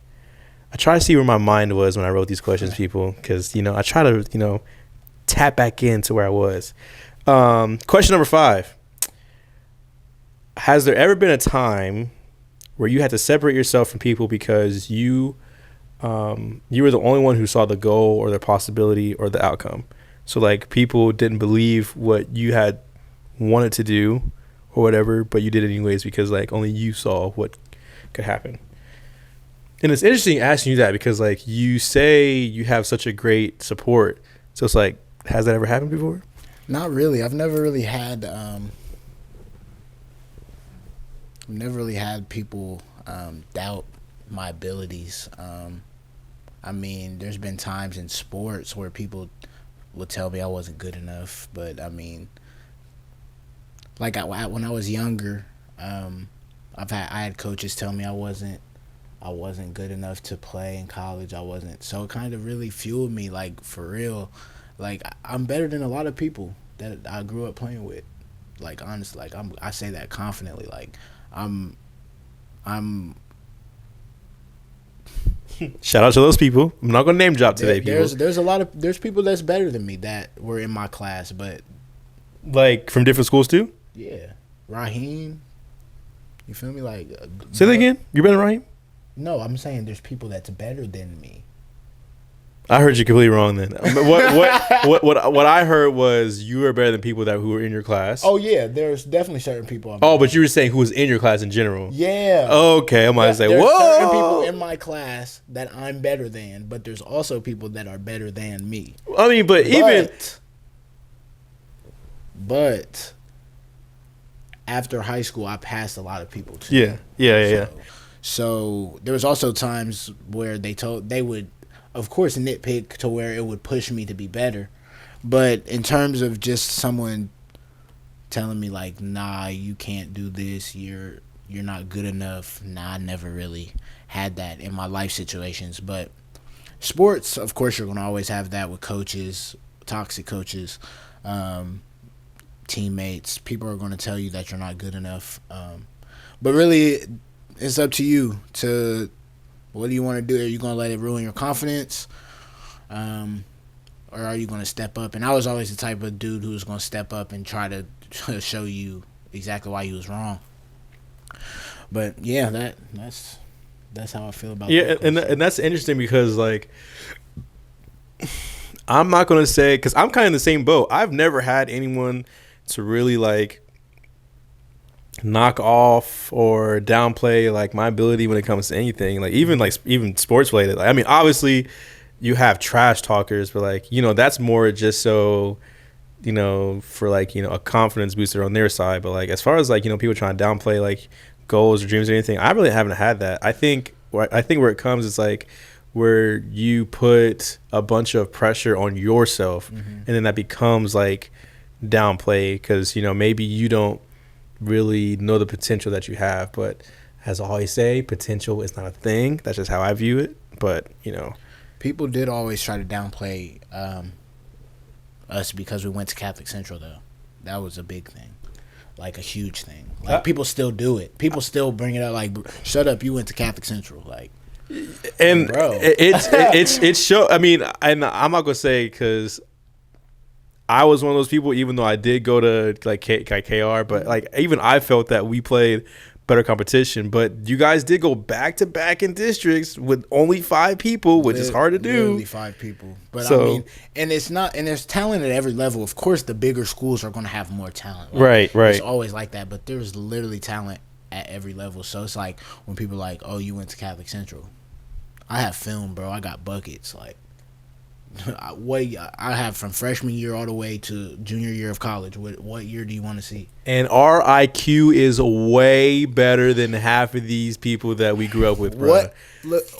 I try to see where my mind was when I wrote these questions, people, because, I try to, tap back into where I was. Question number 5. Has there ever been a time where you had to separate yourself from people because you were the only one who saw the goal or the possibility or the outcome? So, like, people didn't believe what you had wanted to do or whatever, but you did it anyways because, like, only you saw what could happen. And it's interesting asking you that because, like, you say you have such a great support. So it's like, has that ever happened before? Not really. I've never really had people doubt my abilities. I mean, there's been times in sports where people would tell me I wasn't good enough. But, I mean, like when I was younger, I had coaches tell me I wasn't good enough to play in college. I wasn't. So it kind of really fueled me, like, for real. Like, I'm better than a lot of people that I grew up playing with. Like, honestly, like, I say that confidently. Like, I'm Shout out to those people. I'm not gonna name drop today, people. There's people that's better than me that were in my class, but like from different schools too. Yeah, Raheem. You feel me? Like, say that again. You better than Raheem? No, I'm saying there's people that's better than me. I heard you completely wrong then. What I heard was you were better than people who were in your class. Oh yeah, there's definitely certain people. But you were saying who was in your class in general. Yeah. Okay, I might say, there's whoa. Certain people in my class that I'm better than, but there's also people that are better than me. I mean, but after high school, I passed a lot of people too. Yeah. So there was also times where they would, of course, nitpick to where it would push me to be better. But in terms of just someone telling me like, nah, you can't do this, you're not good enough. Nah, I never really had that in my life situations. But sports, of course, you're gonna always have that with coaches, toxic coaches, teammates. People are gonna tell you that you're not good enough. But really, it's up to you to. What do you want to do? Are you going to let it ruin your confidence? Or are you going to step up? And I was always the type of dude who was going to step up and try to show you exactly why you was wrong. But yeah, that's how I feel about that. And that's interesting because like I'm not going to say, because I'm kind of in the same boat. I've never had anyone to really like knock off or downplay like my ability when it comes to anything, like even sports related. Like, I mean, obviously you have trash talkers, but like, that's more just so, for like, a confidence booster on their side. But like, as far as like, people trying to downplay like goals or dreams or anything, I really haven't had that. I think where it comes is like where you put a bunch of pressure on yourself, and then that becomes like downplay because, maybe you don't really know the potential that you have. But as I always say, potential is not a thing. That's just how I view it. But people did always try to downplay us because we went to Catholic Central, though. That was a big thing, like a huge thing. Like people still do it. People still bring it up. Like, shut up, you went to Catholic Central. Like, and bro, it's show. I mean, and I'm not gonna say because I was one of those people, even though I did go to like KR, but like even I felt that we played better competition. But you guys did go back to back in districts with only 5 people, which is hard to do. Literally 5 people, but so, I mean, and it's not, and there's talent at every level. Of course, the bigger schools are going to have more talent. Like, right. It's always like that, but there's literally talent at every level. So it's like when people are like, "Oh, you went to Catholic Central." I have film, bro. I got buckets, like. I have from freshman year all the way to junior year of college. What year do you want to see? And our IQ is way better than half of these people that we grew up with, bro.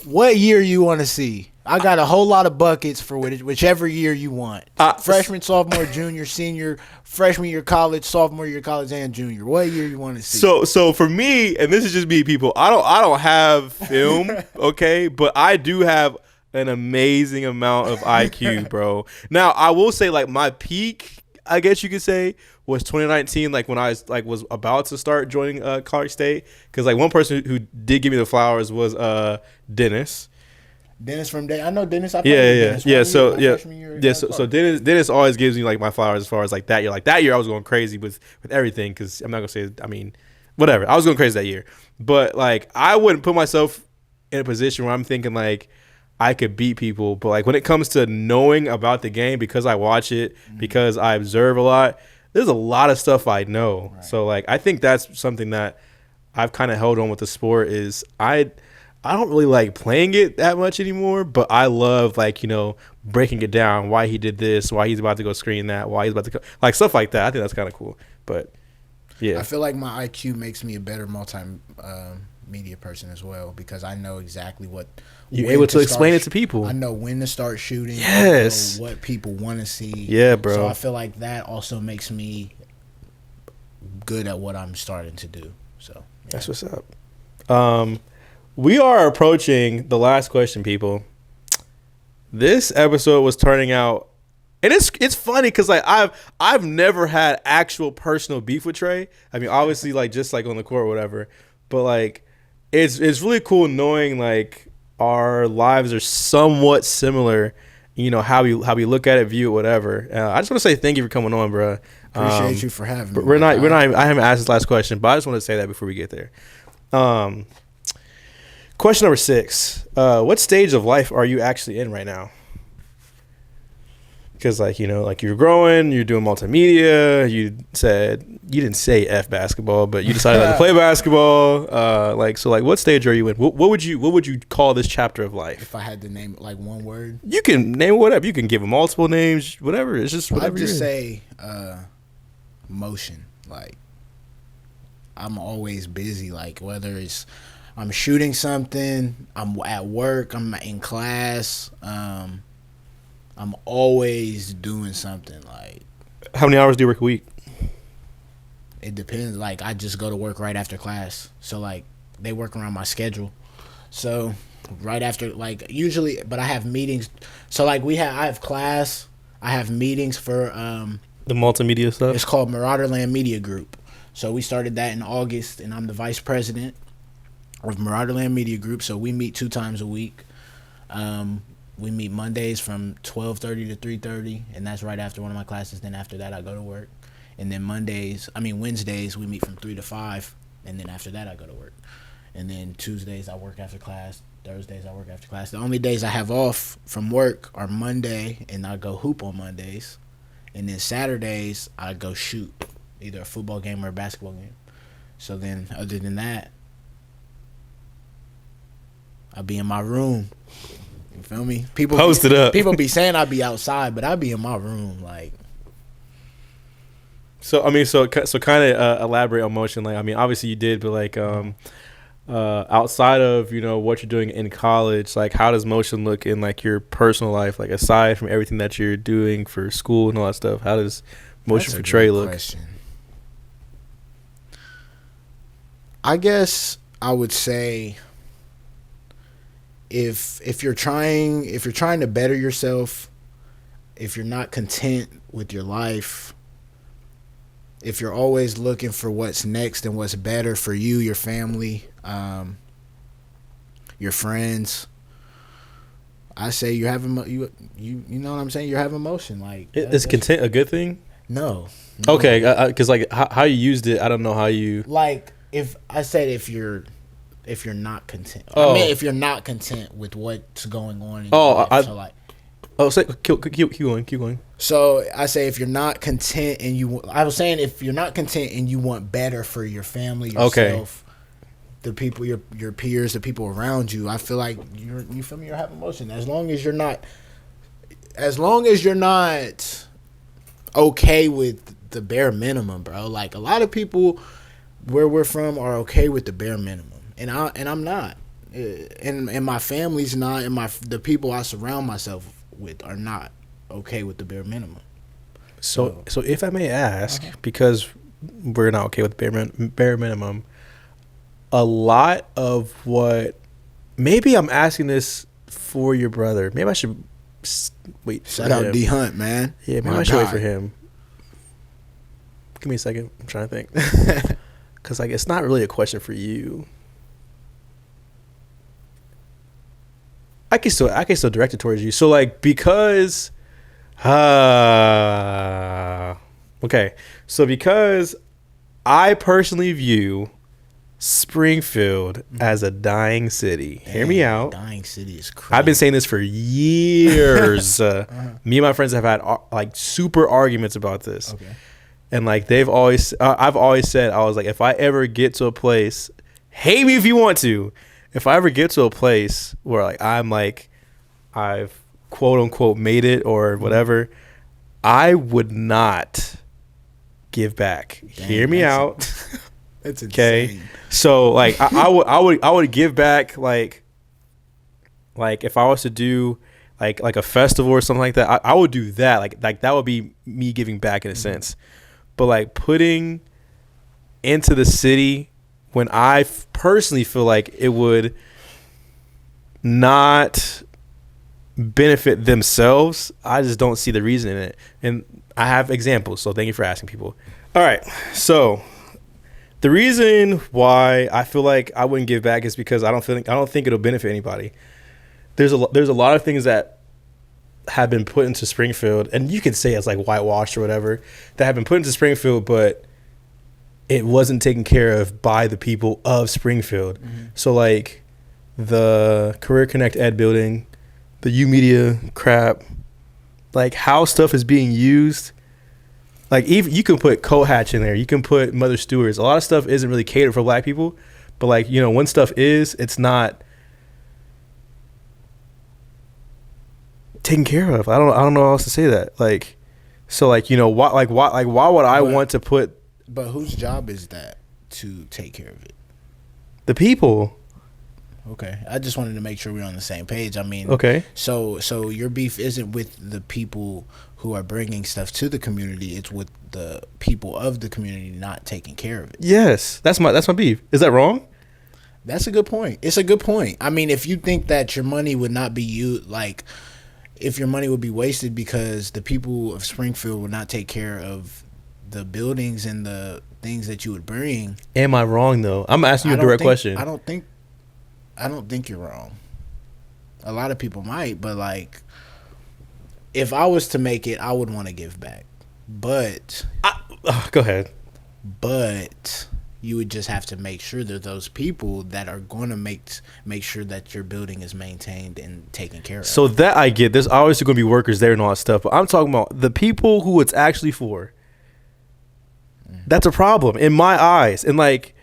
What year you want to see? I got a whole lot of buckets for whichever year you want. Freshman, sophomore, junior, senior, freshman year college, sophomore year college, and junior. What year you want to see? So for me, and this is just me, people. I don't have film, okay, but I do have an amazing amount of IQ, bro. Now, I will say, like, my peak, I guess you could say, was 2019, like, when I was about to start joining Clark State. Because, like, one person who did give me the flowers was Dennis. Dennis from Day. I know Dennis. I Dennis. So Dennis always gives me, like, my flowers as far as, like, that year. Like, that year I was going crazy with everything because I'm not going to say, I mean, whatever. I was going crazy that year. But, like, I wouldn't put myself in a position where I'm thinking, like, I could beat people. But like when it comes to knowing about the game, because I watch it, because I observe a lot, there's a lot of stuff I know. Right. So like I think that's something that I've kind of held on with the sport is I don't really like playing it that much anymore, but I love like, breaking it down, why he did this, why he's about to go screen that, why he's about to go, like stuff like that. I think that's kind of cool. But yeah. I feel like my IQ makes me a better multimedia person as well because I know exactly what you're able to explain it to people. I know when to start shooting. Yes. I know what people want to see. Yeah, bro. So I feel like that also makes me good at what I'm starting to do. So That's what's up. We are approaching the last question, people. This episode was turning out, and it's funny because like I've never had actual personal beef with Trey. I mean, obviously, like just like on the court or whatever, but like it's really cool knowing like our lives are somewhat similar. You know how we look at it, view it, whatever. I just want to say thank you for coming on, bro. Appreciate you for having me. We're not. I haven't asked this last question, but I just want to say that before we get there. Question number 6. What stage of life are you actually in right now? Because like, you know, like you're growing, you're doing multimedia. You didn't say F basketball, but you decided to play basketball. What stage are you in? What would you call this chapter of life? If I had to name it like one word, you can name whatever. You can give them multiple names, whatever. It's just whatever. I'd just say motion. Like I'm always busy. Like whether it's I'm shooting something, I'm at work, I'm in class. I'm always doing something. Like, how many hours do you work a week? It depends. Like, I just go to work right after class. So, like, they work around my schedule. So, right after, like, usually, but I have meetings. So, like, I have class. I have meetings for the multimedia stuff. It's called Marauderland Media Group. So, we started that in August, and I'm the vice president of Marauderland Media Group. So, we meet 2 times a week. We meet Mondays from 12:30 to 3:30, and that's right after one of my classes. Then after that, I go to work. And then Wednesdays, we meet from 3 to 5, and then after that, I go to work. And then Tuesdays, I work after class. Thursdays, I work after class. The only days I have off from work are Monday, and I go hoop on Mondays. And then Saturdays, I go shoot, either a football game or a basketball game. So then, other than that, I'll be in my room. You feel me? People posted up. People be saying I be outside, but I be in my room. Like, so I mean, so kind of elaborate on motion. Like, I mean, obviously you did, but like, outside of, you know, what you're doing in college, like, how does motion look in like your personal life? Like, aside from everything that you're doing for school and all that stuff, how does motion for Trey look? Question. I guess I would say, if you're trying to better yourself, if you're not content with your life, if you're always looking for what's next and what's better for you, your family, your friends, I say you know what I'm saying? You're having motion. Like, is content a good thing? No. Okay, because like how you used it, I don't know how you. Like, if you're not content. Oh. I mean, if you're not content with what's going on in your life. Keep going. So I say if you're not content and if you're not content and you want better for your family, yourself, the people, your peers, the people around you, I feel like you feel me, you're having motion. As long as you're not okay with the bare minimum, bro. Like, a lot of people where we're from are okay with the bare minimum. And I'm not, and my family's not, and the people I surround myself with are not okay with the bare minimum. So if I may ask, because we're not okay with the bare minimum, a lot of what, maybe I'm asking this for your brother. Maybe I should wait. Shout out D Hunt, man. Yeah, maybe I should wait for him. Give me a second. I'm trying to think, because like it's not really a question for you. I can still direct it towards you. So like, because okay. So because I personally view Springfield as a dying city. Hear me out. Dying city is crazy. I've been saying this for years. Me and my friends have had like super arguments about this. Okay. And like I've always said, I was like, if I ever get to a place, hate me if you want to, if I ever get to a place where like I've quote unquote made it or whatever, I would not give back. Dang, hear me out. That's insane. Okay. So like I would give back like if I was to do like a festival or something like that, I would do that. Like that would be me giving back in a sense. But like putting into the city when I personally feel like it would not benefit themselves, I just don't see the reason in it. And I have examples, so thank you for asking, people. All right, so the reason why I feel like I wouldn't give back is because I don't think it'll benefit anybody. There's a lot of things that have been put into Springfield, and you could say it's like whitewashed or whatever, that have been put into Springfield, but it wasn't taken care of by the people of Springfield. Mm-hmm. So like the Career Connect Ed building, the U Media crap, like how stuff is being used. Like even you can put Coat Hatch in there, you can put Mother Stewart's. A lot of stuff isn't really catered for black people, but like, you know, when stuff is, it's not taken care of. I don't know how else to say that. Like, so like, you know, why would I want to put? But whose job is that to take care of it? The people. Okay, I just wanted to make sure we're on the same page. I mean, okay. So your beef isn't with the people who are bringing stuff to the community; it's with the people of the community not taking care of it. Yes, that's my beef. Is that wrong? That's a good point. It's a good point. I mean, if you think that your money would not be used, like if your money would be wasted because the people of Springfield would not take care of the buildings and the things that you would bring. Am I wrong though? I'm asking you a direct question. I don't think you're wrong. A lot of people might, but like, if I was to make it, I would want to give back. But go ahead. But you would just have to make sure that those people that are going to make sure that your building is maintained and taken care of. So that I get. There's obviously going to be workers there and all that stuff, but I'm talking about the people who it's actually for. That's a problem in my eyes. And like,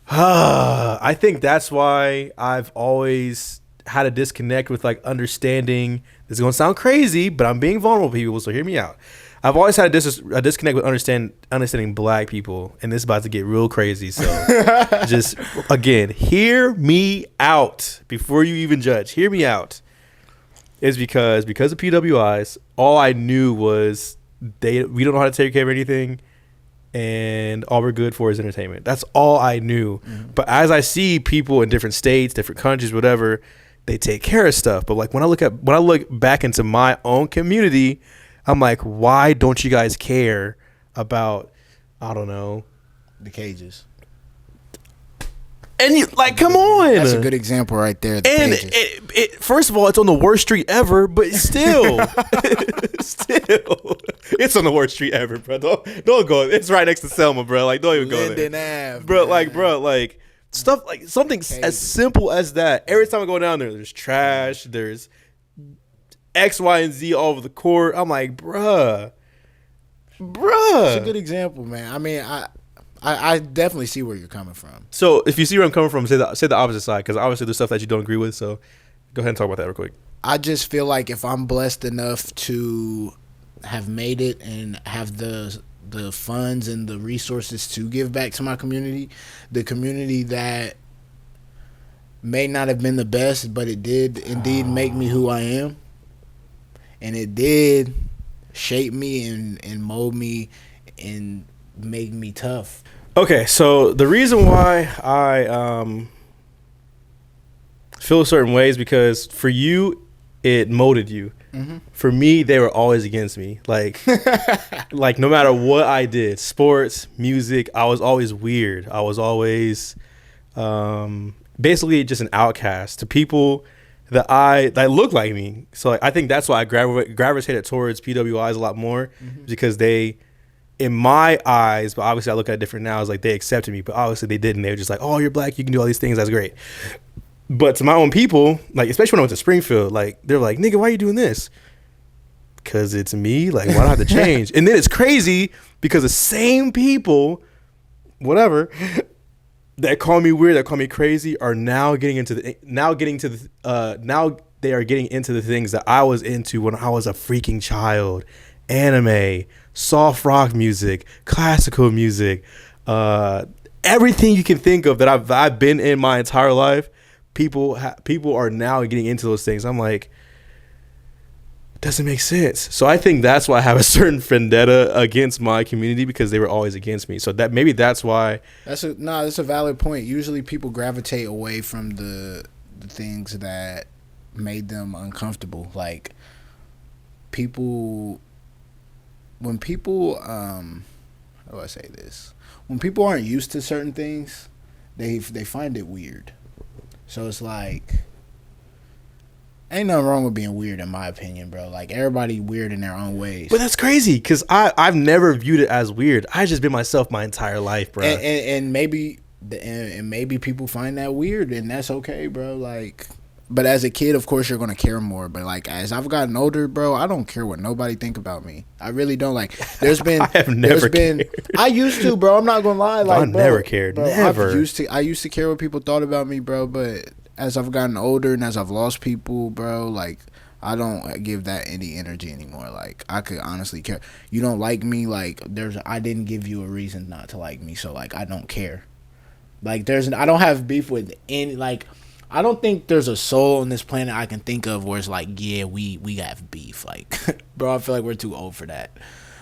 I think that's why I've always had a disconnect with like understanding. This is going to sound crazy, but I'm being vulnerable, people, so hear me out. I've always had a disconnect with understanding black people, and this is about to get real crazy. So just, again, hear me out before you even judge. Hear me out. Is because of PWIs, all I knew was we don't know how to take care of anything, and all we're good for is entertainment. That's all I knew. Mm-hmm. But as I see people in different states, different countries, whatever, they take care of stuff. But like when I look back into my own community, I'm like, why don't you guys care about, I don't know, the cages? And you like, come on. That's a good example right there. And first of all, it's on the worst street ever, but still, it's on the worst street ever, bro. Don't go. It's right next to Selma, bro. Like, don't even go there. Linden Ave, bro. Like stuff like something as simple as that. Every time I go down there, there's trash. There's X, Y, and Z all over the court. I'm like, bruh. It's a good example, man. I mean, I definitely see where you're coming from. So if you see where I'm coming from, say the opposite side, because obviously there's stuff that you don't agree with. So go ahead and talk about that real quick. I just feel like if I'm blessed enough to have made it and have the funds and the resources to give back to my community, the community that may not have been the best, but it did indeed make me who I am. And it did shape me and mold me and make me tough. Okay, so the reason why I feel a certain way is because for you, it molded you. Mm-hmm. For me, they were always against me. Like, like no matter what I did, sports, music, I was always weird. I was always basically just an outcast to people that look like me. So like, I think that's why I gravitated towards PWIs a lot more, because they, in my eyes, but obviously I look at it different now, is like they accepted me, but obviously they didn't. They were just like, oh, you're black, you can do all these things, that's great. But to my own people, like especially when I went to Springfield, like they're like, nigga, why are you doing this? Because it's me. Like, why do I have to change? And then it's crazy because the same people, whatever, that call me weird, that call me crazy, are now they are getting into the things that I was into when I was a freaking child. Anime, soft rock music, classical music, everything you can think of that I've been in my entire life. People are now getting into those things. I'm like, doesn't make sense. So I think that's why I have a certain vendetta against my community, because they were always against me. So that maybe that's why. That's a valid point. Usually people gravitate away from the things that made them uncomfortable. Like when people how do I say this? When people aren't used to certain things, they find it weird. So it's like, ain't nothing wrong with being weird, in my opinion, bro. Like, everybody weird in their own ways. But that's crazy, because I've never viewed it as weird. I just been myself my entire life, bro. And maybe people find that weird, and that's okay, bro. Like, but as a kid, of course, you're gonna care more. But like, as I've gotten older, bro, I don't care what nobody think about me. I really don't. Like, there's been, I used to, bro. I'm not gonna lie. Like, I never cared. Bro, Never. I used to care what people thought about me, bro. But as I've gotten older and as I've lost people, bro, like, I don't give that any energy anymore. Like, I could honestly care. You don't like me, like, I didn't give you a reason not to like me, so like, I don't care. Like, I don't have beef with any, like, I don't think there's a soul on this planet I can think of where it's like, yeah, we have beef. Like, bro, I feel like we're too old for that.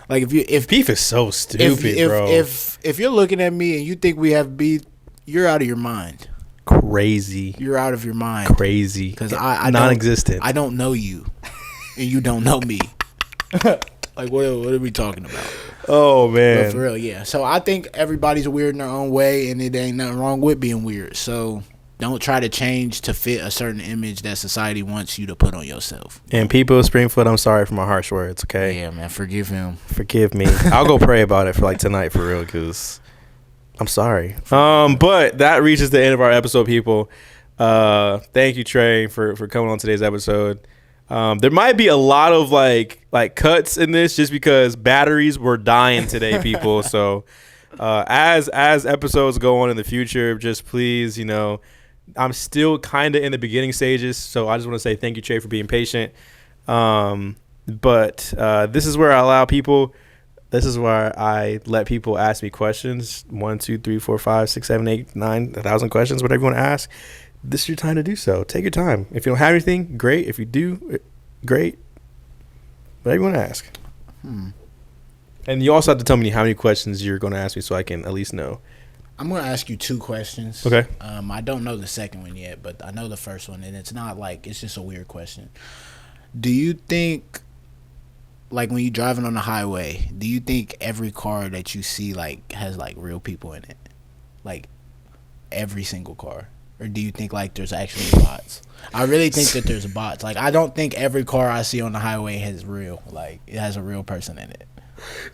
Like, if beef is so stupid, bro. If you're looking at me and you think we have beef, you're out of your mind. Crazy. You're out of your mind. Crazy. Because I non-existent. I don't know you, and you don't know me. Like, what are we talking about? Oh, man. But for real, yeah. So I think everybody's weird in their own way, and it ain't nothing wrong with being weird. So don't try to change to fit a certain image that society wants you to put on yourself. And people, Springfield, I'm sorry for my harsh words, okay? Yeah, man, forgive him. Forgive me. I'll go pray about it for like tonight, for real, because I'm sorry. But that reaches the end of our episode, people. Thank you, Trey, for coming on today's episode. There might be a lot of like cuts in this just because batteries were dying today, people. So as episodes go on in the future, just please, I'm still kind of in the beginning stages, so I just want to say thank you, Trey, for being patient. But this is where I let people ask me questions. 1, 2, 3, 4, 5, 6, 7, 8, 9, 1,000 questions, whatever you want to ask. This is your time to do so. Take your time. If you don't have anything, great. If you do, great. Whatever you want to ask. And you also have to tell me how many questions you're going to ask me so I can at least know. I'm going to ask you 2 questions. Okay. I don't know the second one yet, but I know the first one, and it's not like, it's just a weird question. Do you think, like, when you're driving on the highway, do you think every car that you see, like, has, like, real people in it? Like, every single car? Or do you think, like, there's actually bots? I really think that there's bots. Like, I don't think every car I see on the highway has it has a real person in it.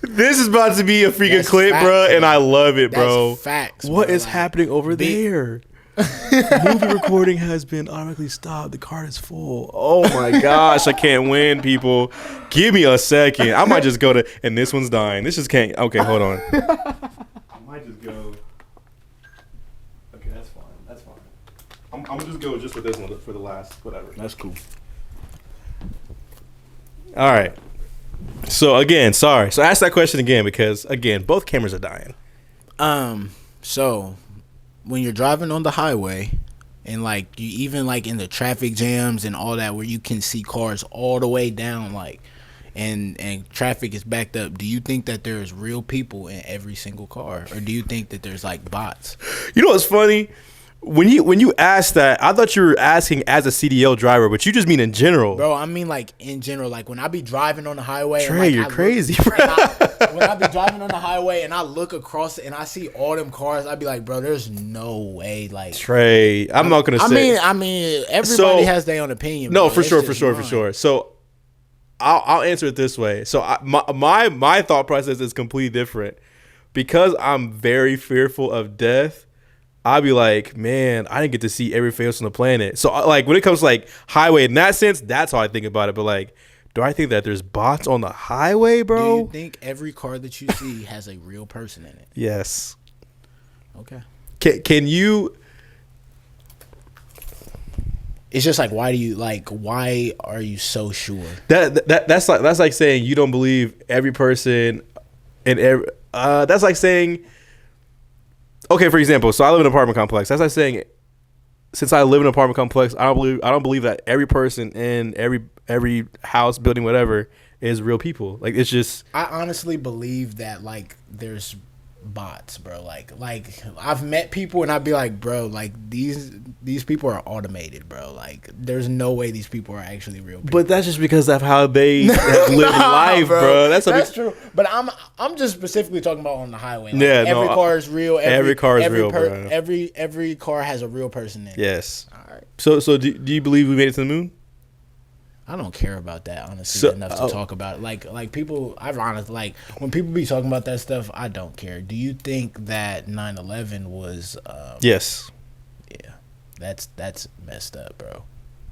This is about to be a freaking clip, facts, bro, and I love it, bro. That's facts. What is happening over there? Movie recording has been automatically stopped. The card is full. Oh my gosh, I can't win, people. Give me a second. I might just go to, and this one's dying. This just can't. Okay, hold on. I might just go. Okay, that's fine. That's fine. I'm gonna just go just with this one for the last, whatever. That's cool. All right. So again, sorry. So ask that question again because again, both cameras are dying. So when you're driving on the highway and like you even like in the traffic jams and all that where you can see cars all the way down like and traffic is backed up, do you think that there's real people in every single car or do you think that there's like bots? You know what's funny? When you asked that, I thought you were asking as a CDL driver, but you just mean in general. Bro, I mean like in general. Like when I be driving on the highway. Trey, and, like, you're crazy, bro. When I be driving on the highway and I look across it and I see all them cars, I'd be like, bro, there's no way. Like Trey, I'm not going to say. I mean, everybody has their own opinion. No, bro. for sure. So I'll answer it this way. So my thought process is completely different. Because I'm very fearful of death, I'd be like, man, I didn't get to see every face on the planet. So, like, when it comes to, like, highway in that sense, that's how I think about it. But, like, do I think that there's bots on the highway, bro? Do you think every car that you see has a real person in it? Yes. Okay. Can you... It's just like, why are you so sure? That's like saying you don't believe every person in every... that's like saying... Okay, for example, so I live in an apartment complex. That's like saying since I live in an apartment complex, I don't believe that every person in every house, building, whatever, is real people. Like, it's just. I honestly believe that like there's bots, bro. Like I've met people and I'd be like, bro, like these people are automated, bro. Like there's no way these people are actually real people. But that's just because of how they have lived life, bro. That's true. But I'm just specifically talking about on the highway. Like, yeah, every car is real. Every car is real, bro. Every car has a real person in it. Yes. All right. So do you believe we made it to the moon? I don't care about that, honestly, enough to talk about it. Like people, I've honestly, like, when people be talking about that stuff, I don't care. Do you think that 9/11 was... yes. Yeah. That's messed up, bro.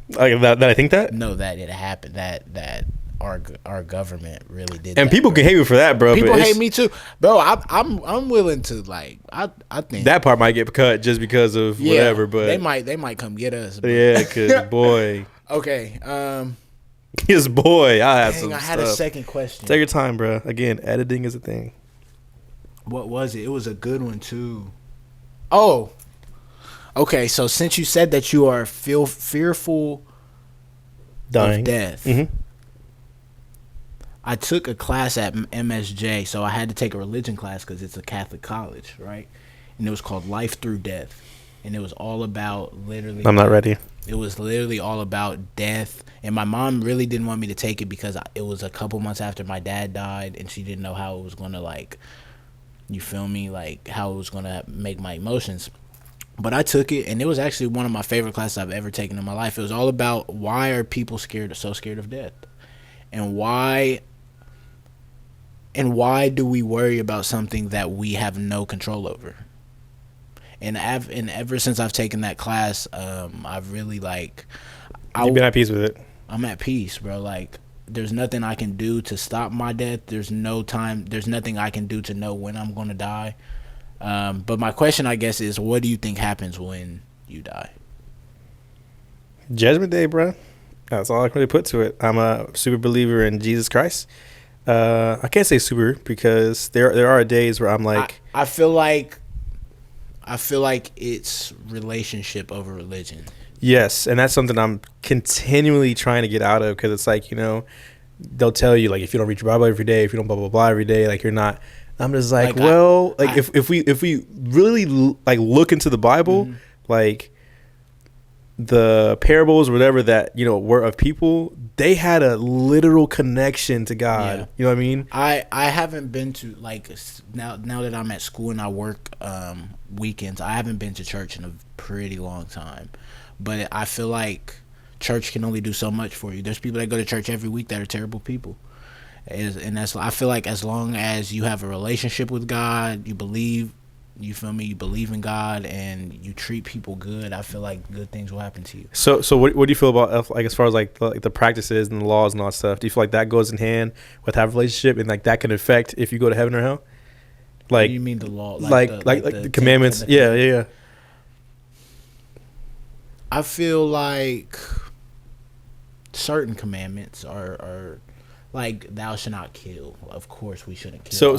Like, that I think that? No, that it happened. That our government really did and that, people bro. can hate me for that, bro. People hate me too. Bro, I'm willing to, like, I think... that part might get cut just because of whatever, but... They might come get us. Bro. Yeah, because, boy... Okay, His boy, I had a second question. Take your time, bro. Again, editing is a thing. What was it? It was a good one too. Oh, okay. So since you said that you are fearful Dying. of death, mm-hmm. I took a class at MSJ, so I had to take a religion class because it's a Catholic college, right? And it was called Life Through Death, and it was all about literally. I'm not ready. It was literally all about death, and my mom really didn't want me to take it because it was a couple months after my dad died, and she didn't know how it was gonna, like, you feel me, like how it was gonna make my emotions. But I took it, and it was actually one of my favorite classes I've ever taken in my life. It was all about why are people so scared of death, and why do we worry about something that we have no control over. And ever since I've taken that class, I've really, like... You've been at peace with it. I'm at peace, bro. Like, there's nothing I can do to stop my death. There's nothing I can do to know when I'm going to die. But my question, I guess, is what do you think happens when you die? Judgment Day, bro. That's all I can really put to it. I'm a super believer in Jesus Christ. I can't say super because there are days where I'm like... I feel like it's relationship over religion. Yes, and that's something I'm continually trying to get out of because it's like, they'll tell you, like, if you don't read your Bible every day, if you don't blah, blah, blah every day, like, you're not. I'm just like if we really, like, look into the Bible, mm-hmm. like, the parables or whatever that, were of people, they had a literal connection to God. Yeah. You know what I mean? I haven't been to, like, now that I'm at school and I work weekends, I haven't been to church in a pretty long time. But I feel like church can only do so much for you. There's people that go to church every week that are terrible people. And I feel like as long as you have a relationship with God, you believe, you feel me, you believe in God, and you treat people good, I feel like good things will happen to you. So what do you feel about, like, as far as like the practices and the laws and all that stuff? Do you feel like that goes in hand with having a relationship, and like that can affect if you go to heaven or hell? Like, what do you mean the law? Like the commandments? Yeah. I feel like certain commandments are like, thou shalt not kill. Of course, we shouldn't kill.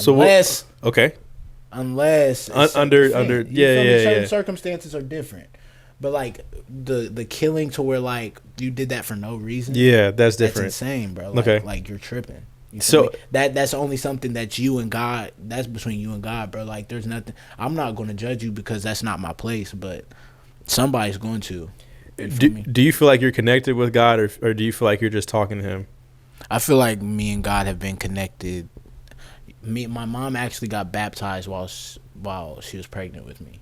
Unless certain circumstances are different, but like the killing to where, like, you did that for no reason. Yeah, that's different. That's insane, bro. Like, okay, like you're tripping. So that's only something that you and God. That's between you and God, bro. Like, there's nothing. I'm not going to judge you because that's not my place, but somebody's going to. Do you feel like you're connected with God, or do you feel like you're just talking to Him? I feel like me and God have been connected. My mom actually got baptized while she was pregnant with me,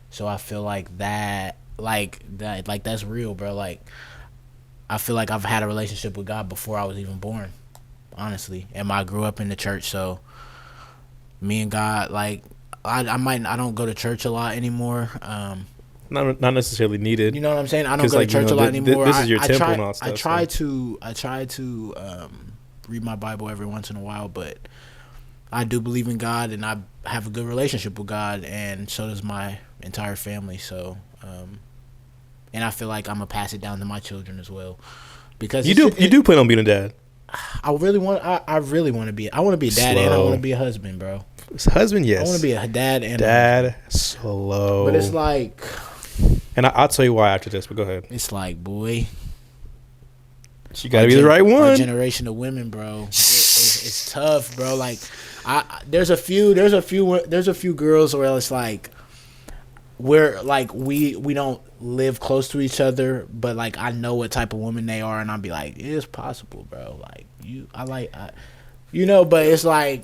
so I feel like that's real, bro. Like, I feel like I've had a relationship with God before I was even born, honestly. And I grew up in the church, so me and God, like, I don't go to church a lot anymore. Not necessarily needed. You know what I'm saying? I don't go to church a lot anymore. This is your temple and all that stuff. I try to read my Bible every once in a while, but I do believe in God, and I have a good relationship with God, and so does my entire family. So, and I feel like I'm gonna pass it down to my children as well, because you do plan on being a dad. I really want to be. I want to be a dad, and I want to be a husband, bro. Husband, yes. I want to be a dad and dad. Slow, but it's like And I'll tell you why after this, but go ahead. It's like, boy, You got to be the right one. Our generation of women, bro. It's tough, bro. Like, there's a few girls where it's like, we're like we don't live close to each other, but like I know what type of woman they are, and I'll be like, it's possible, bro. Like but it's like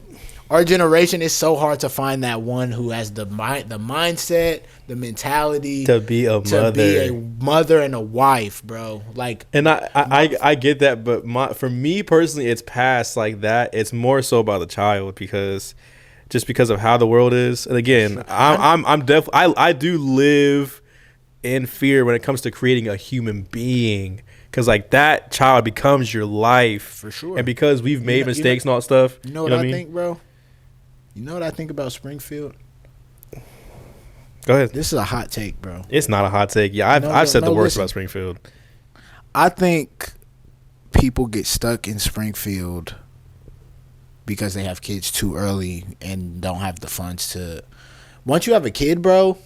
our generation is so hard to find that one who has the mindset, the mentality to be a mother and a wife, bro. Like, and I get that, but for me personally, it's past like that. It's more so about the child because of how the world is. And again, I'm definitely I do live in fear when it comes to creating a human being. Because, like, that child becomes your life. For sure. And because we've made mistakes and all that stuff. You know what I think, bro? You know what I think about Springfield? Go ahead. This is a hot take, bro. It's not a hot take. Yeah, I've said the worst about Springfield. I think people get stuck in Springfield because they have kids too early and don't have the funds to. Once you have a kid, bro,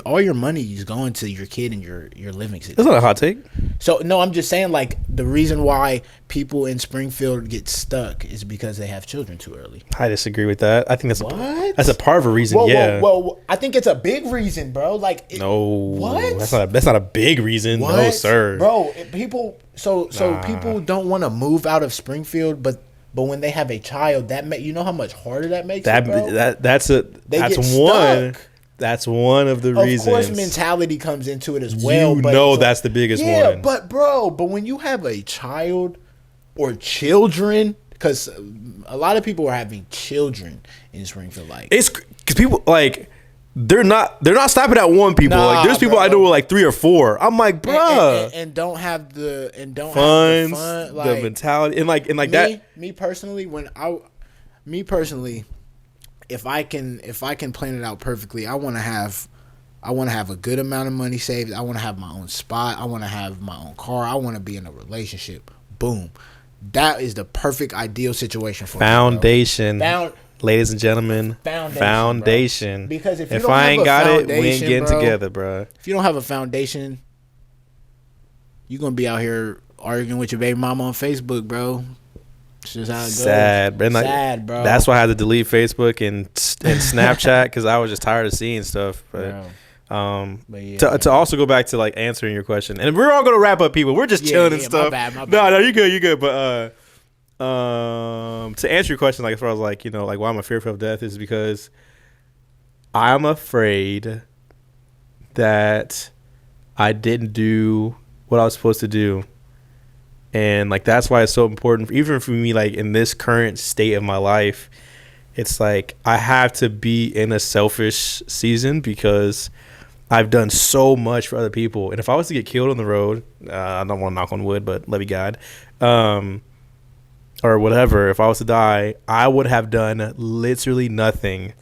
all your money is going to your kid and your living situation. That's not a hot take. So, no, I'm just saying, like, the reason why people in Springfield get stuck is because they have children too early. I disagree with that. I think that's a part of a reason. Well, I think it's a big reason, bro. Like, no, what? That's not a big reason. What? No, sir, bro. People people don't want to move out of Springfield, but when they have a child, you know how much harder that makes it, bro? That's one. Stuck. That's one of the reasons. Of course, mentality comes into it as well. That's the biggest one. Yeah, but when you have a child or children, because a lot of people are having children in Springfield, like it's because people like they're not stopping at one people. Like there's people I know with like 3 or 4. I'm like, bruh, and don't have the funds, have the fun, like, the mentality, and like that. Me personally, if I can plan it out perfectly, I want to have a good amount of money saved. I want to have my own spot. I want to have my own car. I want to be in a relationship. Boom. That is the perfect ideal situation for foundation. Me, ladies and gentlemen, foundation. Because if I ain't got it, we ain't getting together, bro. If you don't have a foundation, you're going to be out here arguing with your baby mama on Facebook, bro. It's just how it goes. Sad, bro. Sad, bro. That's why I had to delete Facebook and Snapchat because I was just tired of seeing stuff. But to also go back to like answering your question, and we're all gonna wrap up, people. We're just chilling and stuff. My bad. No, you're good. But to answer your question, like as far as like like why I'm fearful of death is because I'm afraid that I didn't do what I was supposed to do. And like that's why it's so important, even for me, like in this current state of my life, it's like I have to be in a selfish season because I've done so much for other people. And if I was to get killed on the road, I don't want to knock on wood, but let me God, or whatever, if I was to die, I would have done literally nothing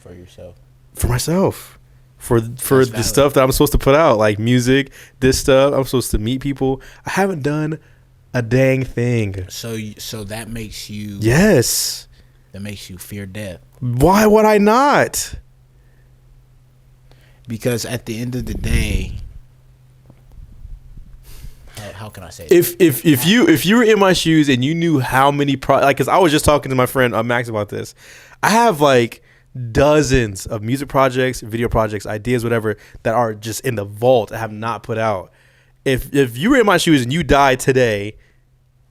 for myself, for the stuff that I'm supposed to put out, like music, this stuff. I'm supposed to meet people. I haven't done a dang thing. So that makes you that makes you fear death. Why would I not? Because at the end of the day, how can I say if you were in my shoes and you knew how many because I was just talking to my friend Max about this. I have like dozens of music projects, video projects, ideas, whatever, that are just in the vault I have not put out. If you were in my shoes and you died today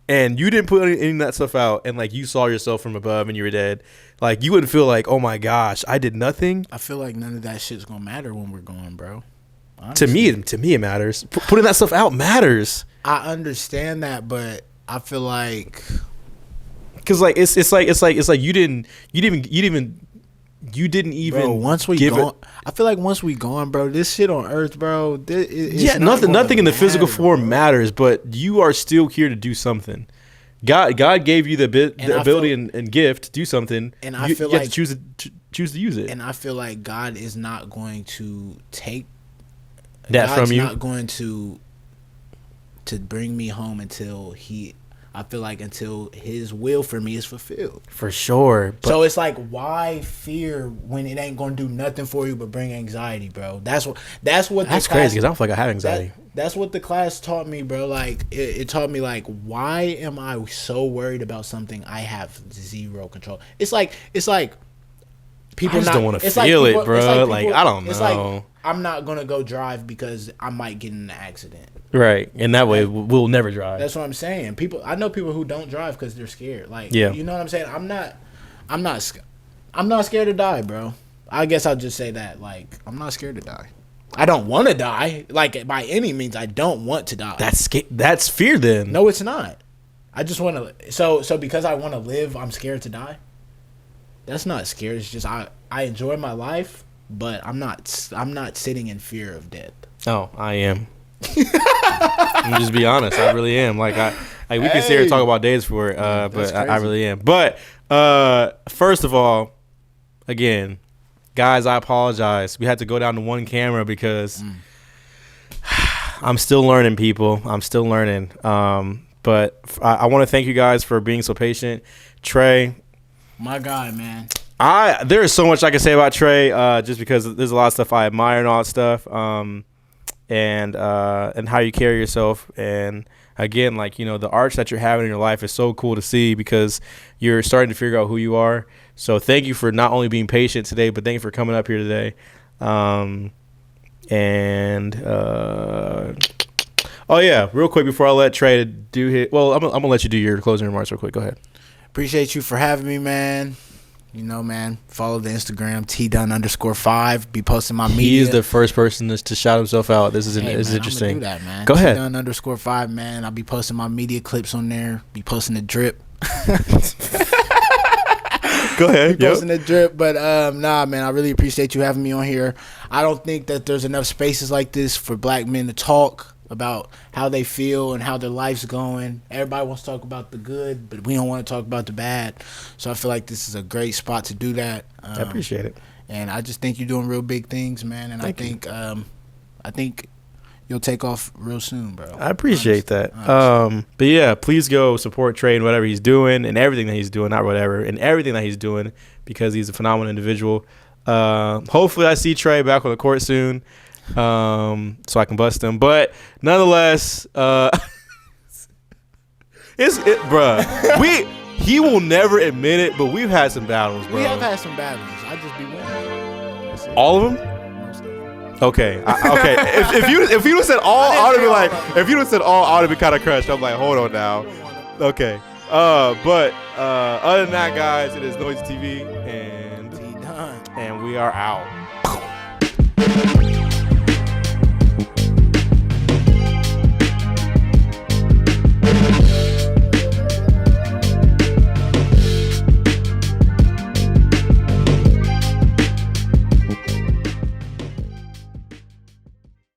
and you didn't put any of that stuff out and like you saw yourself from above and you were dead, like you wouldn't feel like, oh my gosh, I did nothing. I feel like none of that shit's gonna matter when we're gone, bro. Honestly. To me it matters. Putting that stuff out matters. I understand that, but I feel like because like it's like you didn't even bro, once we gone. I feel like once we gone, bro, this shit on Earth, bro. Nothing in the physical form matters, but you are still here to do something. God gave you the ability and gift to do something, and I feel like you have to choose to use it. And I feel like God is not going to take that from you. Not going to bring me home until I feel like until his will for me is fulfilled. For sure. So it's like, why fear when it ain't gonna do nothing for you but bring anxiety, bro? That's crazy, because I don't feel like I have anxiety. That's what the class taught me, bro. Like it taught me, like, why am I so worried about something I have zero control? It's like people I just don't want to feel it, bro. Like, I don't know. It's like, I'm not gonna go drive because I might get in an accident. Right, and that way we'll never drive. That's what I'm saying. I know people who don't drive because they're scared. Like, yeah. You know what I'm saying? I'm not scared to die, bro. I guess I'll just say that. Like, I'm not scared to die. I don't want to die. Like, by any means, I don't want to die. That's fear, then. No, it's not. I just want to. So because I want to live, I'm scared to die. That's not scared. It's just I enjoy my life, but I'm not sitting in fear of death. Oh, I am. I'm just be honest. I really am. Like we can sit here and talk about days for it, but I really am. But first of all, again, guys, I apologize. We had to go down to one camera because I'm still learning, people. I'm still learning. But I want to thank you guys for being so patient. Trey, my guy, man. There is so much I can say about Trey, just because there's a lot of stuff I admire and all that stuff. And how you carry yourself, and again, like, you know, the arch that you're having in your life is so cool to see because you're starting to figure out who you are. So thank you for not only being patient today, but thank you for coming up here today. Oh yeah, real quick before I let Trey do his, well, I'm gonna let you do your closing remarks real quick. Go ahead. Appreciate you for having me, man. You know, man, follow the Instagram, TDunn_5. Be posting my media. He is the first person to shout himself out. This is interesting. I'm gonna do that, man. Go ahead. TDunn_5, man. I'll be posting my media clips on there. Be posting the drip. Go ahead. Be posting the drip. But nah, man, I really appreciate you having me on here. I don't think that there's enough spaces like this for black men to talk about how they feel and how their life's going. Everybody wants to talk about the good, but we don't want to talk about the bad. So I feel like this is a great spot to do that. I appreciate it. And I just think you're doing real big things, man. And I think you'll take off real soon, bro. I appreciate that. But yeah, please go support Trey and whatever he's doing and everything that he's doing, not whatever, and everything that he's doing, because he's a phenomenal individual. Hopefully I see Trey back on the court soon. So I can bust him, but nonetheless, bruh, he will never admit it, but we've had some battles, bro. We have had some battles. I just be winning. All of them? Okay. Okay. If you said all, I would have been like, if you said all, I would have been kind of crushed. I'm like, hold on now. Okay. But other than that, guys, it is NOIZ.I TV, and we are out.